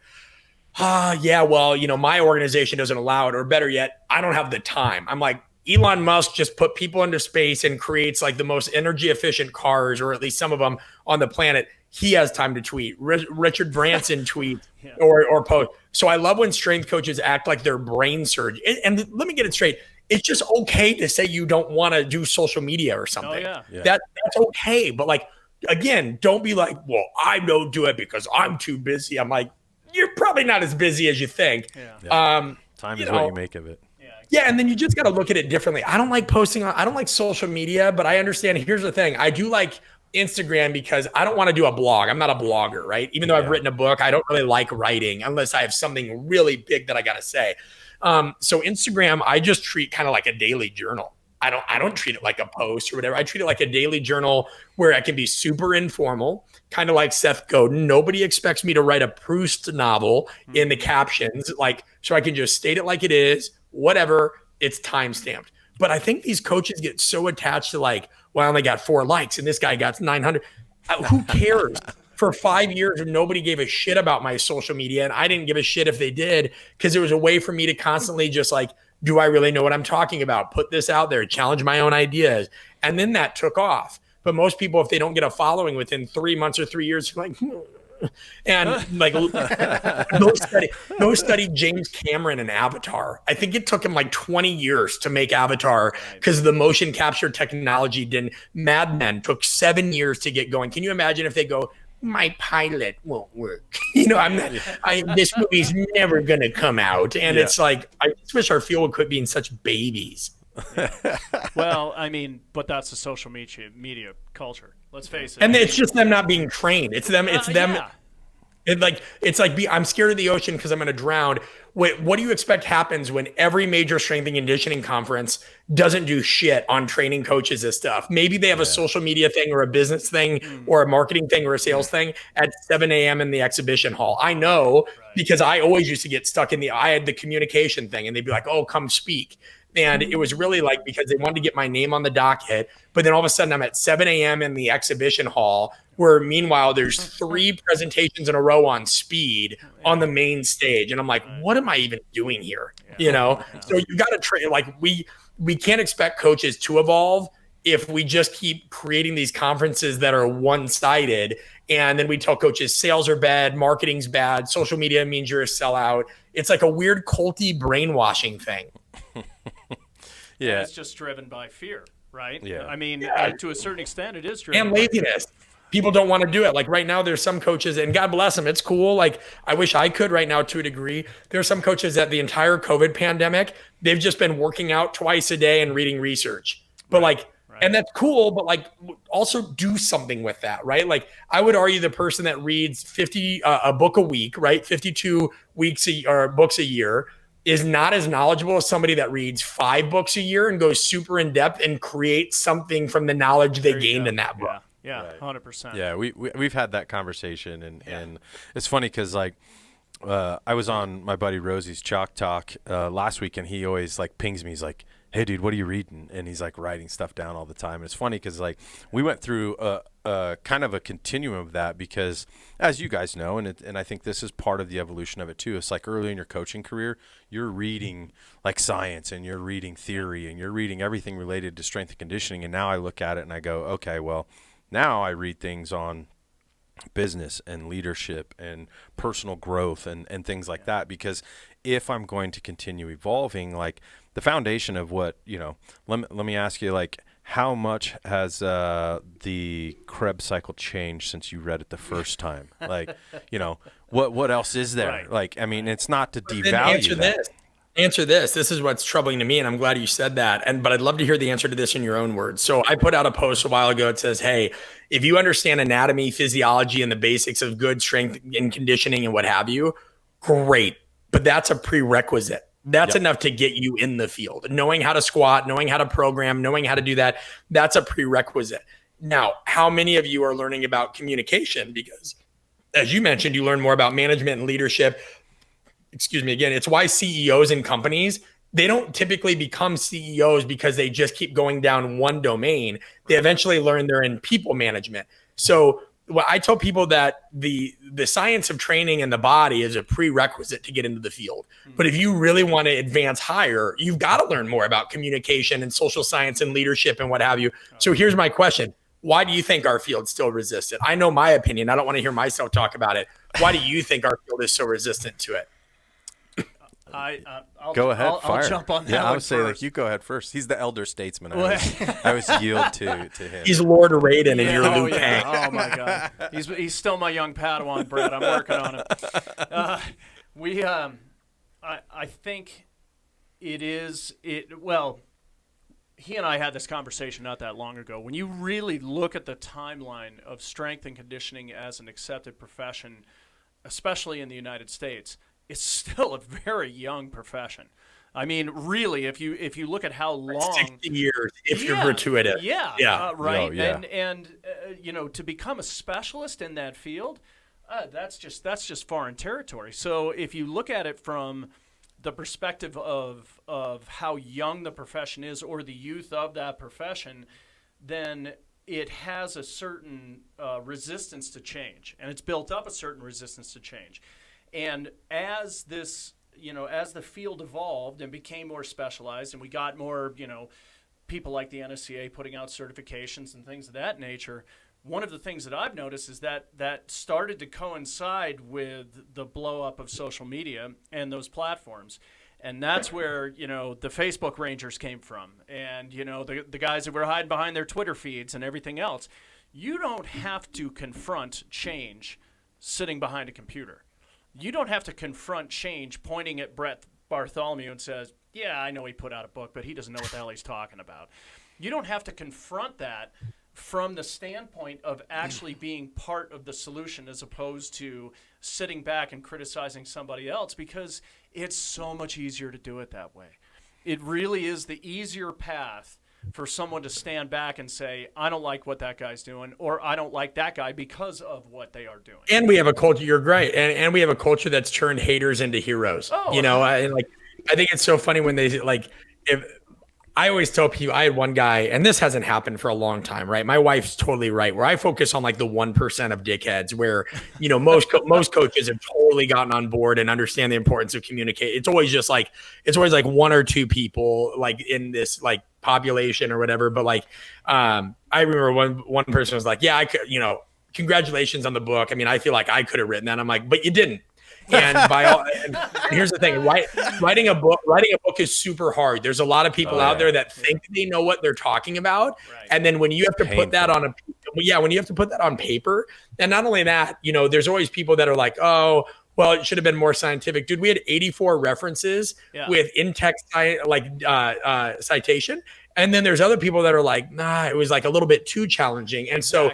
yeah, well, my organization doesn't allow it, or better yet, I don't have the time. I'm like, Elon Musk just put people into space and creates like the most energy efficient cars, or at least some of them on the planet. He has time to tweet. Richard Branson tweet or post. So I love when strength coaches act like they're brain surgeons. And let me get it straight. It's just okay to say you don't want to do social media or something. Oh, yeah. That's okay. But like, again, don't be like, well, I don't do it because I'm too busy. I'm like, you're probably not as busy as you think. Yeah. Time is what you make of it. Yeah, and then you just got to look at it differently. I don't like I don't like social media, but I understand. Here's the thing. I do like Instagram because I don't want to do a blog. I'm not a blogger, right? Even though I've written a book, I don't really like writing unless I have something really big that I got to say. So Instagram, I just treat kind of like a daily journal. I don't treat it like a post or whatever. I treat it like a daily journal where I can be super informal, kind of like Seth Godin. Nobody expects me to write a Proust novel in the captions, like, so I can just state it like it is, whatever, it's time stamped. But I think these coaches get so attached to like, well, I only got 4 likes and this guy got 900. Who cares? For 5 years, nobody gave a shit about my social media. And I didn't give a shit if they did, because it was a way for me to constantly just like, do I really know what I'm talking about? Put this out there, challenge my own ideas. And then that took off. But most people, if they don't get a following within 3 months or 3 years, like, and like, go study James Cameron and Avatar. I think it took him like 20 years to make Avatar because the motion capture technology didn't. Mad Men took 7 years to get going. Can you imagine if they go, my pilot won't work? This movie's never going to come out. And it's like, I just wish our field would quit being such babies. Well, I mean, but that's the social media culture. Let's face it. And it's just them not being trained. It's them. Yeah. It's like I'm scared of the ocean because I'm going to drown. What do you expect happens when every major strength and conditioning conference doesn't do shit on training coaches and stuff? Maybe they have a social media thing or a business thing or a marketing thing or a sales thing at 7 a.m. in the exhibition hall. I know because I always used to get stuck I had the communication thing and they'd be like, oh, come speak. And it was really like because they wanted to get my name on the docket. But then all of a sudden I'm at 7 a.m. in the exhibition hall where meanwhile there's 3 presentations in a row on speed on the main stage. And I'm like, what am I even doing here? So you got to train. Like we can't expect coaches to evolve if we just keep creating these conferences that are one-sided And then we tell coaches sales are bad, marketing's bad, social media means you're a sellout. It's like a weird culty brainwashing thing. Yeah. And it's just driven by fear, right? Yeah. I mean, to a certain extent, it is driven and by laziness. People don't want to do it. Like right now, there's some coaches, and God bless them, it's cool. Like I wish I could right now to a degree. There's some coaches that the entire COVID pandemic, they've just been working out twice a day and reading research. But and that's cool, but like also do something with that, right? Like I would argue the person that reads a book a week, right? 52 weeks or books a year is not as knowledgeable as somebody that reads 5 books a year and goes super in depth and creates something from the knowledge they gained in that book. Yeah, 100%. Yeah, we've had that conversation, and it's funny because like I was on my buddy Rosie's Chalk Talk last week, and he always like pings me. He's like, "Hey, dude, what are you reading?" And he's like writing stuff down all the time. And it's funny because like we went through a kind of a continuum of that because, as you guys know, and I think this is part of the evolution of it too. It's like early in your coaching career, you're reading like science and you're reading theory and you're reading everything related to strength and conditioning. And now I look at it and I go, okay, well, now I read things on business and leadership and personal growth and things like that, because if I'm going to continue evolving, like the foundation of what, let me ask you, like, how much has the Krebs cycle changed since you read it the first time? Like, what else is there? Right. Like, I mean, it's not to devalue that. Answer this. This is what's troubling to me, and I'm glad you said that. But I'd love to hear the answer to this in your own words. So I put out a post a while ago. It says, hey, if you understand anatomy, physiology, and the basics of good strength and conditioning and what have you, great. But that's a prerequisite. That's enough to get you in the field. Knowing how to squat, knowing how to program, knowing how to do that, that's a prerequisite. Now, how many of you are learning about communication? Because as you mentioned, you learn more about management and leadership. Excuse me, again, it's why CEOs in companies, they don't typically become CEOs because they just keep going down one domain. They eventually learn they're in people management. So I tell people that the science of training in the body is a prerequisite to get into the field. But if you really want to advance higher, you've got to learn more about communication and social science and leadership and what have you. So here's my question. Why do you think our field's still resistant? I know my opinion. I don't want to hear myself talk about it. Why do you think our field is so resistant to it? I'll Go ahead, fire. I'll jump on that. Yeah, I one would say first. like you go ahead first. He's the elder statesman. I always yield to him. He's Lord Raiden and you're Liu Kang. Yeah. Oh my God, he's still my young Padawan, Brett. I'm working on him. I think it is it. Well, he and I had this conversation not that long ago. When you really look at the timeline of strength and conditioning as an accepted profession, especially in the United States, it's still a very young profession. I mean, really, if you look at how long, 60 years, if you're gratuitous. Right. Oh, yeah. And to become a specialist in that field, that's just foreign territory. So if you look at it from the perspective of how young the profession is or the youth of that profession, then it has a certain resistance to change, and it's built up a certain resistance to change. And as this, as the field evolved and became more specialized, and we got more, people like the NSCA putting out certifications and things of that nature, one of the things that I've noticed is that started to coincide with the blow up of social media and those platforms. And that's where, the Facebook Rangers came from, and, the guys that were hiding behind their Twitter feeds and everything else. You don't have to confront change sitting behind a computer. You don't have to confront change pointing at Brett Bartholomew and says, yeah, I know he put out a book, but he doesn't know what the hell he's talking about. You don't have to confront that from the standpoint of actually being part of the solution as opposed to sitting back and criticizing somebody else, because it's so much easier to do it that way. It really is the easier path for someone to stand back and say, I don't like what that guy's doing, or I don't like that guy because of what they are doing. And we have a culture, you're right. And we have a culture that's turned haters into heroes. I think it's so funny when they if I always tell people, I had one guy, and this hasn't happened for a long time, right? My wife's totally right, where I focus on like the 1% of dickheads, where, most coaches have totally gotten on board and understand the importance of communicate. It's always like 1 or 2 people like in this like population or whatever. But like, I remember one person was like, yeah, I could, congratulations on the book. I mean, I feel like I could have written that. I'm like, but you didn't. And and here's the thing, writing a book is super hard. There's a lot of people out there that think they know what they're talking about. Right. And then when you have to put that on when you have to put that on paper, and not only that, there's always people that are like, oh, well, it should have been more scientific. Dude, we had 84 references with in-text citation. And then there's other people that are like, nah, it was like a little bit too challenging. And so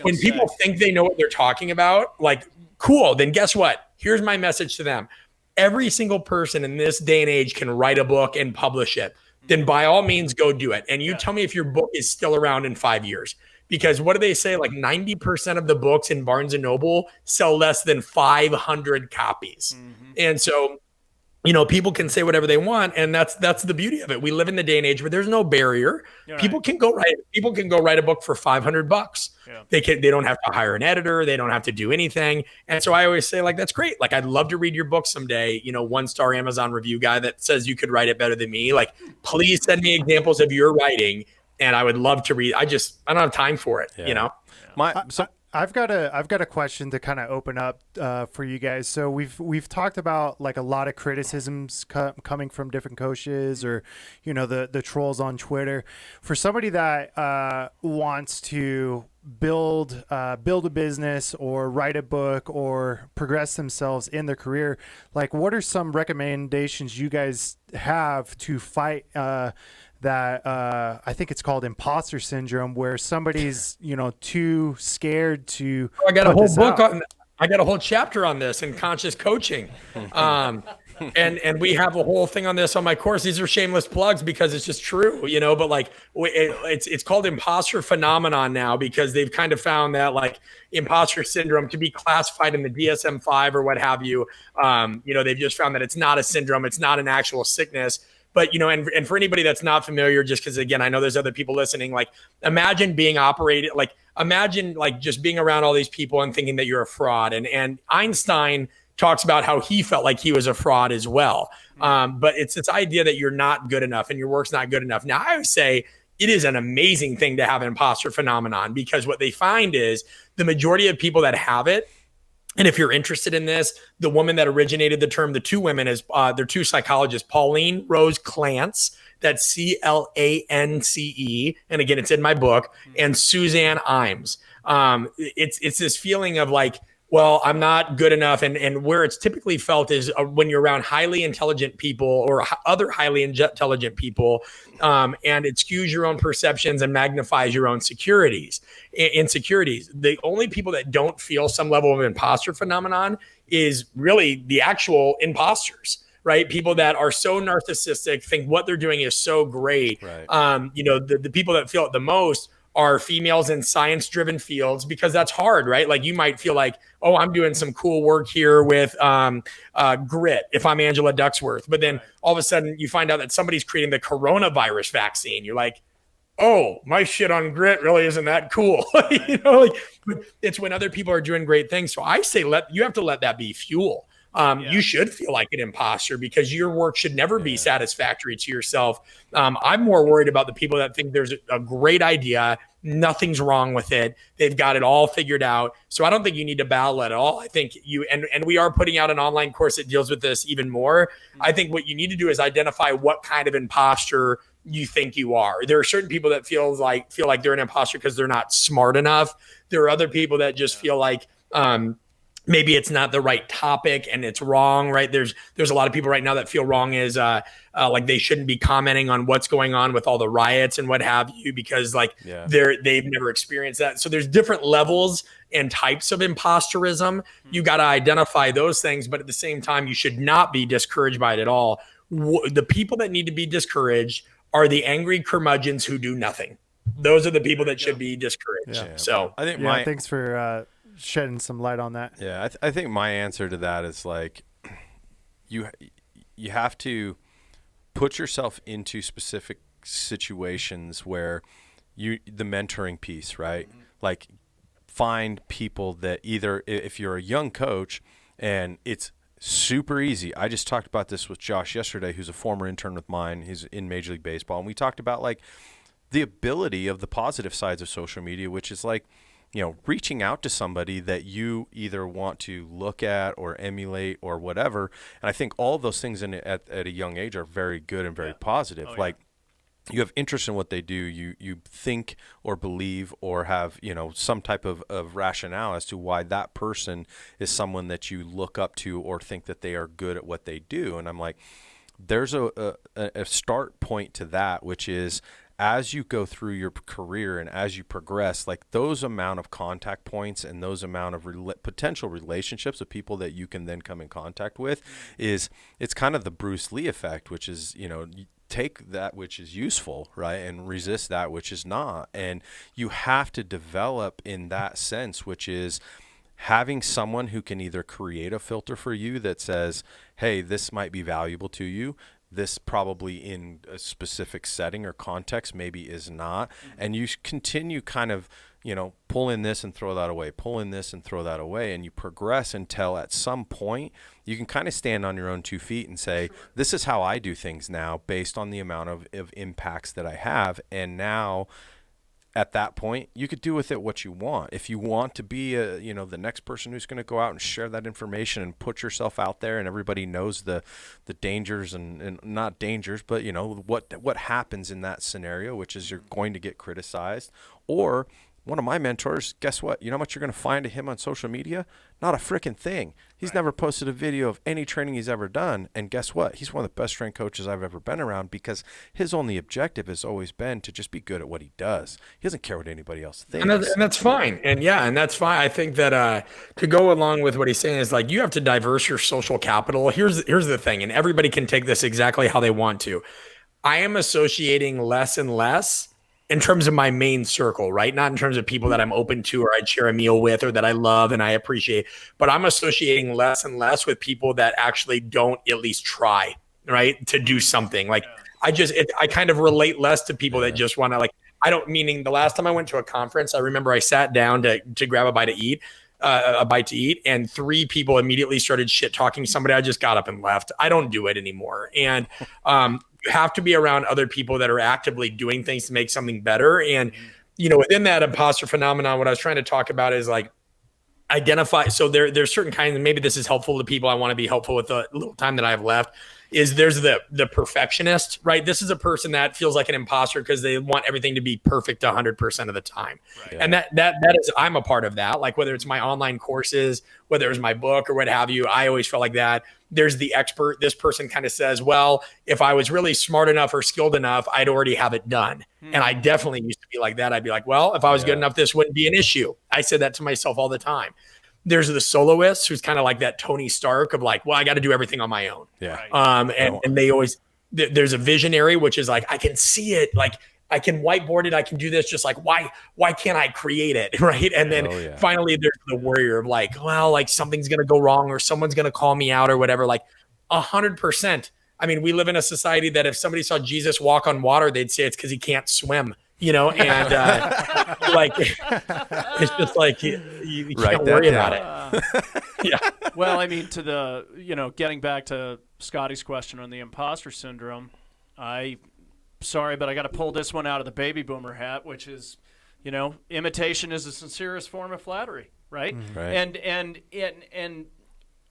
when people think they know what they're talking about, like, cool, then guess what? Here's my message to them. Every single person in this day and age can write a book and publish it. Then by all means, go do it. And you tell me if your book is still around in 5 years. Because what do they say? Like 90% of the books in Barnes & Noble sell less than 500 copies. And so, people can say whatever they want, and that's the beauty of it. We live in the day and age where there's no barrier. People can go write a book for $500. They don't have to hire an editor. They don't have to do anything. And so I always say, like, that's great. Like, I'd love to read your book someday. 1-star Amazon review guy that says you could write it better than me. Like, please send me examples of your writing, and I would love to read. I don't have time for it. I've got a question to kind of open up for you guys. So we've talked about like a lot of criticisms coming from different coaches, or the trolls on Twitter. For somebody that wants to build a business or write a book or progress themselves in their career, like, what are some recommendations you guys have to fight that I think it's called imposter syndrome, where somebody's too scared to. I got a whole book on. I got a whole chapter on this in conscious coaching, and we have a whole thing on this on my course. These are shameless plugs because it's just true, But like, it's called imposter phenomenon now, because they've kind of found that like imposter syndrome to be classified in the DSM-5 or what have you. They've just found that it's not a syndrome. It's not an actual sickness. But, and for anybody that's not familiar, just because, again, I know there's other people listening, like, imagine just being around all these people and thinking that you're a fraud. And Einstein talks about how he felt like he was a fraud as well. But it's this idea that you're not good enough and your work's not good enough. Now, I would say it is an amazing thing to have an imposter phenomenon, because what they find is the majority of people that have it, and if you're interested in this, the woman that originated the term, the two women, is they're two psychologists, Pauline Rose Clance, that's C-L-A-N-C-E, and again, it's in my book, and Suzanne Imes. It's this feeling of like, well, I'm not good enough. And where it's typically felt is when you're around highly intelligent people or other highly intelligent people, and it skews your own perceptions and magnifies your own insecurities. The only people that don't feel some level of imposter phenomenon is really the actual imposters, right? People that are so narcissistic, think what they're doing is so great. Right. The people that feel it the most are females in science-driven fields, because that's hard, right? Like, you might feel like, oh, I'm doing some cool work here with grit if I'm Angela Ducksworth. But then all of a sudden you find out that somebody's creating the coronavirus vaccine. You're like, oh, my shit on grit really isn't that cool. But it's when other people are doing great things. So I say you have to let that be fuel. You should feel like an imposter, because your work should never be satisfactory to yourself. I'm more worried about the people that think there's a great idea, nothing's wrong with it, they've got it all figured out. So I don't think you need to battle at all. I think and we are putting out an online course that deals with this even more. I think what you need to do is identify what kind of imposter you think you are. There are certain people that feel like they're an imposter because they're not smart enough. There are other people that just feel like maybe it's not the right topic and it's wrong, right? There's a lot of people right now that feel wrong is like they shouldn't be commenting on what's going on with all the riots and what have you, because they've never experienced that. So there's different levels and types of imposterism. You got to identify those things, but at the same time, you should not be discouraged by it at all. The people that need to be discouraged are the angry curmudgeons who do nothing. Those are the people that should be discouraged. Yeah. So I think thanks for shedding some light on that. Yeah, I think my answer to that is like you have to put yourself into specific situations where the mentoring piece, right? Mm-hmm. Like find people that either, if you're a young coach and it's super easy. I just talked about this with Josh yesterday, who's a former intern with mine. He's in Major League Baseball, and we talked about like the ability of the positive sides of social media, which is like, reaching out to somebody that you either want to look at or emulate or whatever. And I think all of those things at a young age are very good and very positive. Like, you have interest in what they do. You think or believe or have, some type of rationale as to why that person is someone that you look up to or think that they are good at what they do. And I'm like, there's a start point to that, which is as you go through your career and as you progress, like those amount of contact points and those amount of potential relationships of people that you can then come in contact with it's kind of the Bruce Lee effect, which is, take that which is useful, right, and resist that which is not. And you have to develop in that sense, which is having someone who can either create a filter for you that says, hey, this might be valuable to you. This probably in a specific setting or context maybe is not. And you continue kind of, pull in this and throw that away, pull in this and throw that away. And you progress until at some point you can kind of stand on your own 2 feet and say, this is how I do things now based on the amount of impacts that I have. And now at that point, you could do with it what you want. If you want to be the next person who's going to go out and share that information and put yourself out there, and everybody knows the dangers and not dangers, but what happens in that scenario, which is you're going to get criticized. Or one of my mentors, guess what? You know what you're going to find of him on social media? Not a freaking thing. He's never posted a video of any training he's ever done. And guess what? He's one of the best strength coaches I've ever been around, because his only objective has always been to just be good at what he does. He doesn't care what anybody else thinks. And that's fine. And that's fine. I think that to go along with what he's saying is, like, you have to diverse your social capital. Here's the thing, and everybody can take this exactly how they want to. I am associating less and less in terms of my main circle, right? Not in terms of people that I'm open to or I'd share a meal with or that I love and I appreciate, but I'm associating less and less with people that actually don't at least try, right, to do something. Like, I kind of relate less to people that just want to, like, meaning the last time I went to a conference, I remember I sat down to grab a bite to eat, and 3 people immediately started shit talking somebody. I just got up and left. I don't do it anymore. And you have to be around other people that are actively doing things to make something better. And, within that imposter phenomenon, what I was trying to talk about is, like, identify. So there's certain kinds, and maybe this is helpful to people. I want to be helpful with the little time that I have left. There's the perfectionist, right? This is a person that feels like an imposter because they want everything to be perfect 100% of the time. Right. And that is, I'm a part of that. Like, whether it's my online courses, whether it's my book or what have you, I always felt like that. There's the expert. This person kind of says, well, if I was really smart enough or skilled enough, I'd already have it done. And I definitely used to be like that. I'd be like, well, if I was good enough, this wouldn't be an issue. I said that to myself all the time. There's the soloist who's kind of like that Tony Stark of, like, well, I got to do everything on my own. Yeah. And they always, there's a visionary, which is like, I can see it. Like, I can whiteboard it. I can do this. Just like, why can't I create it? Right. And then finally there's the warrior of, like, well, like, something's going to go wrong or someone's going to call me out or whatever. Like, 100%. I mean, we live in a society that if somebody saw Jesus walk on water, they'd say it's because he can't swim. And like, it's just like you can't worry about it. Yeah. Well, I mean, to the, getting back to Scotty's question on the imposter syndrome, sorry, but I got to pull this one out of the baby boomer hat, which is, imitation is the sincerest form of flattery, right? Mm-hmm. Right. And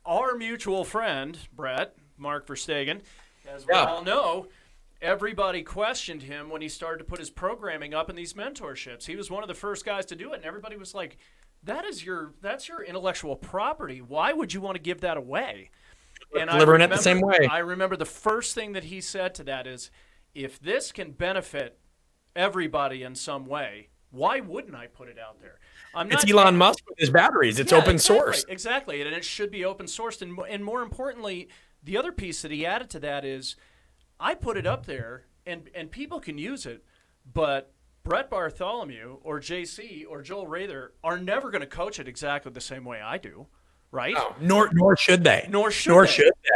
our mutual friend, Brett, Mark Verstegen, as we all know, everybody questioned him when he started to put his programming up in these mentorships. He was one of the first guys to do it, and everybody was like, that's your intellectual property. Why would you want to give that away? And delivering it the same way. I remember the first thing that he said to that is, if this can benefit everybody in some way, why wouldn't I put it out there? It's Elon Musk with his batteries. It's open source. Exactly, and it should be open sourced. And more importantly, the other piece that he added to that is, I put it up there, and people can use it, but Brett Bartholomew or JC or Joel Rather are never going to coach it exactly the same way I do, right? No, nor should they. Nor should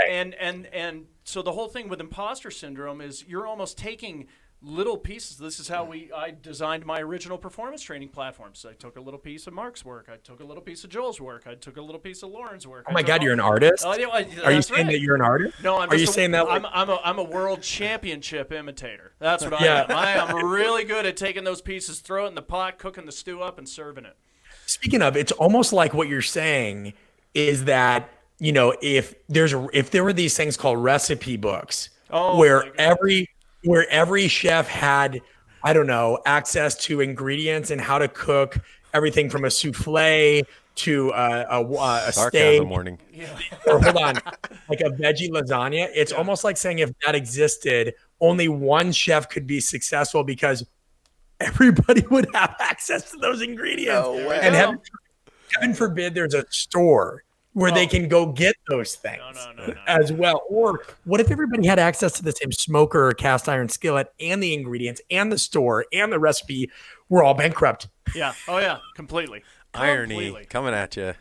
they. And so the whole thing with imposter syndrome is you're almost taking little pieces. This is how I designed my original performance training platforms. I took a little piece of Mark's work. I took a little piece of Joel's work. I took a little piece of Lauren's work. Oh my God, you're an artist? Are you saying that you're an artist? No, are you saying that? I'm a world championship imitator. That's what I am. I am really good at taking those pieces, throwing it in the pot, cooking the stew up, and serving it. Speaking of, it's almost like what you're saying is that, if there were these things called recipe books where every chef had, I don't know, access to ingredients and how to cook everything from a souffle to a steak. Sarcasm warning. Or hold on, like a veggie lasagna. It's almost like saying if that existed, only one chef could be successful because everybody would have access to those ingredients. No way. And heaven forbid there's a store where they can go get those things as well. Or what if everybody had access to the same smoker or cast iron skillet and the ingredients and the store and the recipe? We're all bankrupt. Yeah. Oh, yeah. Completely. Irony coming at you.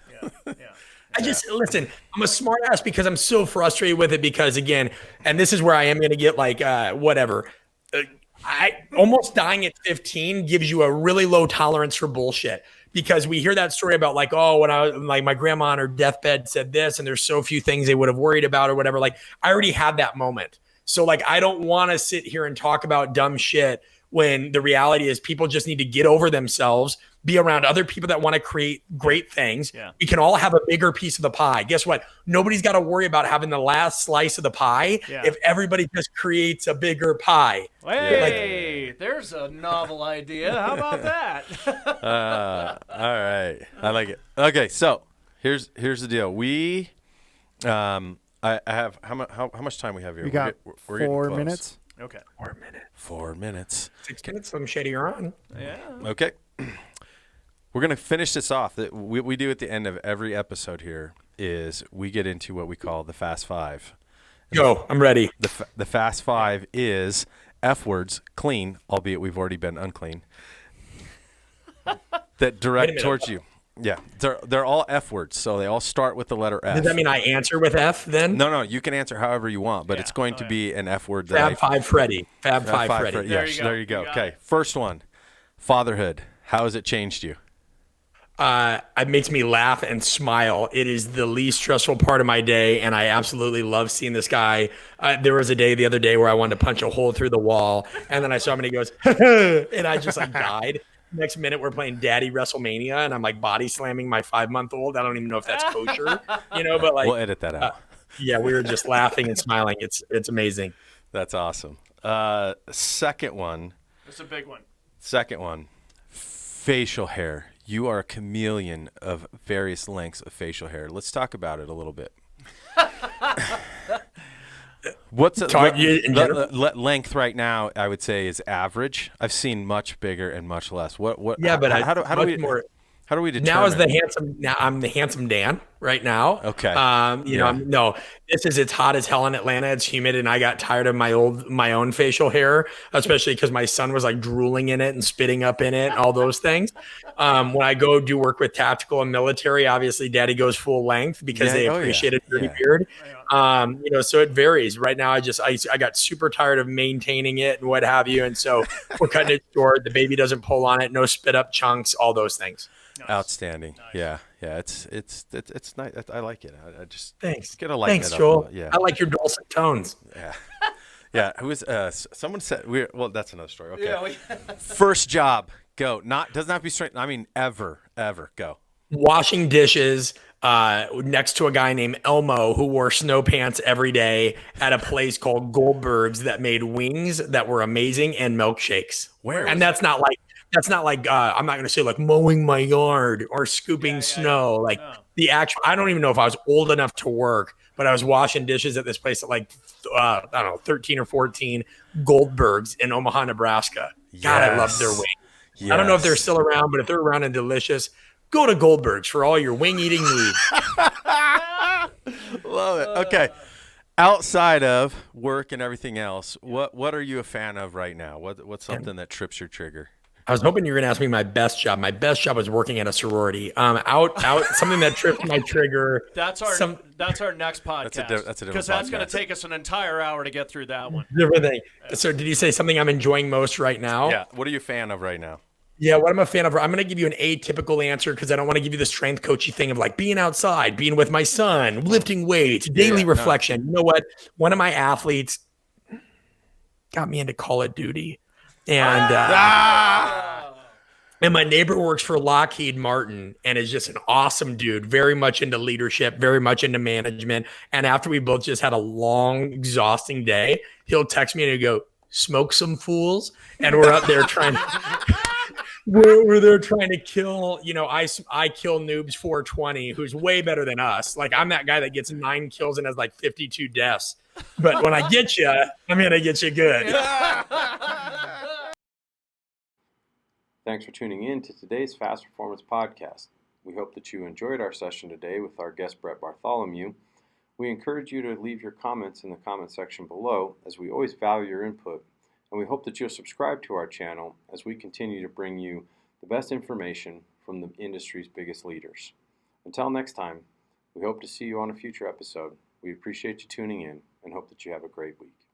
Yeah. I just listen. I'm a smart ass because I'm so frustrated with it. Because again, and this is where I am going to get like whatever. I almost dying at 15 gives you a really low tolerance for bullshit. Because we hear that story about like, oh, when I was like my grandma on her deathbed said this, and there's so few things they would have worried about or whatever. Like I already had that moment. So like I don't want to sit here and talk about dumb shit when the reality is people just need to get over themselves, be around other people that want to create great things. Yeah. We can all have a bigger piece of the pie. Guess what? Nobody's got to worry about having the last slice of the pie if everybody just creates a bigger pie. Hey, there's a novel idea. How about that? All right. I like it. Okay, so here's the deal. We I have how much time we have here? We got we're 4 close. minutes. Okay. 4 minutes. 4 minutes. 6 minutes. Some shady you're on. Yeah. Okay. We're going to finish this off. What we do at the end of every episode here is we get into what we call the Fast Five. Yo, I'm ready. The Fast Five is F words, clean, albeit we've already been unclean, that direct towards you. Yeah, they're all F words, so they all start with the letter F. Does that mean I answer with F then? No, you can answer however you want, but it's going to be an F word. Fab Five Freddy. Fab Five Freddy. Yes, there you go. Okay, first one, fatherhood. How has it changed you? It makes me laugh and smile. It is the least stressful part of my day, and I absolutely love seeing this guy. There was a day the other day where I wanted to punch a hole through the wall, and then I saw him and he goes, and I just like died. Next minute, we're playing Daddy WrestleMania, and I'm like body slamming my 5-month-old. I don't even know if that's kosher, but like we'll edit that out. Yeah, we were just laughing and smiling. It's amazing. That's awesome. Second one. That's a big one. Second one, facial hair. You are a chameleon of various lengths of facial hair. Let's talk about it a little bit. What's length right now? I would say is average. I've seen much bigger and much less. What? Yeah, but how do we determine? Now is the handsome. Now I'm the handsome Dan right now. Okay. It's hot as hell in Atlanta. It's humid, and I got tired of my own facial hair, especially because my son was like drooling in it and spitting up in it, and all those things. When I go do work with tactical and military, obviously, Daddy goes full length because they appreciate a dirty beard. So it varies. Right now, I got super tired of maintaining it and what have you, and so we're cutting it short. The baby doesn't pull on it. No spit up chunks. All those things. Nice. Outstanding. Nice. Yeah. It's nice. I like it. I just thanks. Get a lighten thanks, it up. Joel. Yeah. I like your dulcet tones. Yeah. Yeah. Who is? Someone said. Well, that's another story. Okay. First job. Go. Doesn't have to be straight. I mean, ever. Go. Washing dishes next to a guy named Elmo who wore snow pants every day at a place called Goldberg's that made wings that were amazing and milkshakes. Where? And that's not like I'm not going to say like mowing my yard or scooping snow. The actual, I don't even know if I was old enough to work, but I was washing dishes at this place at like, I don't know, 13 or 14 Goldberg's in Omaha, Nebraska. God, I love their wings. Yes. I don't know if they're still around, but if they're around and delicious, go to Goldberg's for all your wing eating needs. Love it. Okay. Outside of work and everything else, what are you a fan of right now? What's something that trips your trigger? I was hoping you were going to ask me my best job. My best job was working at a sorority. Something that tripped my trigger. That's our next podcast. That's a different because that's going to take us an entire hour to get through that one. Different thing. So did you say something I'm enjoying most right now? Yeah. What are you a fan of right now? Yeah, what I'm a fan of, I'm going to give you an atypical answer because I don't want to give you the strength coachy thing of like being outside, being with my son, lifting weights, daily reflection. No. You know what? One of my athletes got me into Call of Duty. And And my neighbor works for Lockheed Martin and is just an awesome dude, very much into leadership, very much into management. And after we both just had a long, exhausting day, he'll text me and he'll go, smoke some fools. And we're up there trying we're there trying to kill, I kill Noobs 420, who's way better than us. Like, I'm that guy that gets 9 kills and has like 52 deaths. But when I get you, I'm going to get you good. Thanks for tuning in to today's Fast Performance Podcast. We hope that you enjoyed our session today with our guest, Brett Bartholomew. We encourage you to leave your comments in the comment section below, as we always value your input, and we hope that you'll subscribe to our channel as we continue to bring you the best information from the industry's biggest leaders. Until next time, we hope to see you on a future episode. We appreciate you tuning in and hope that you have a great week.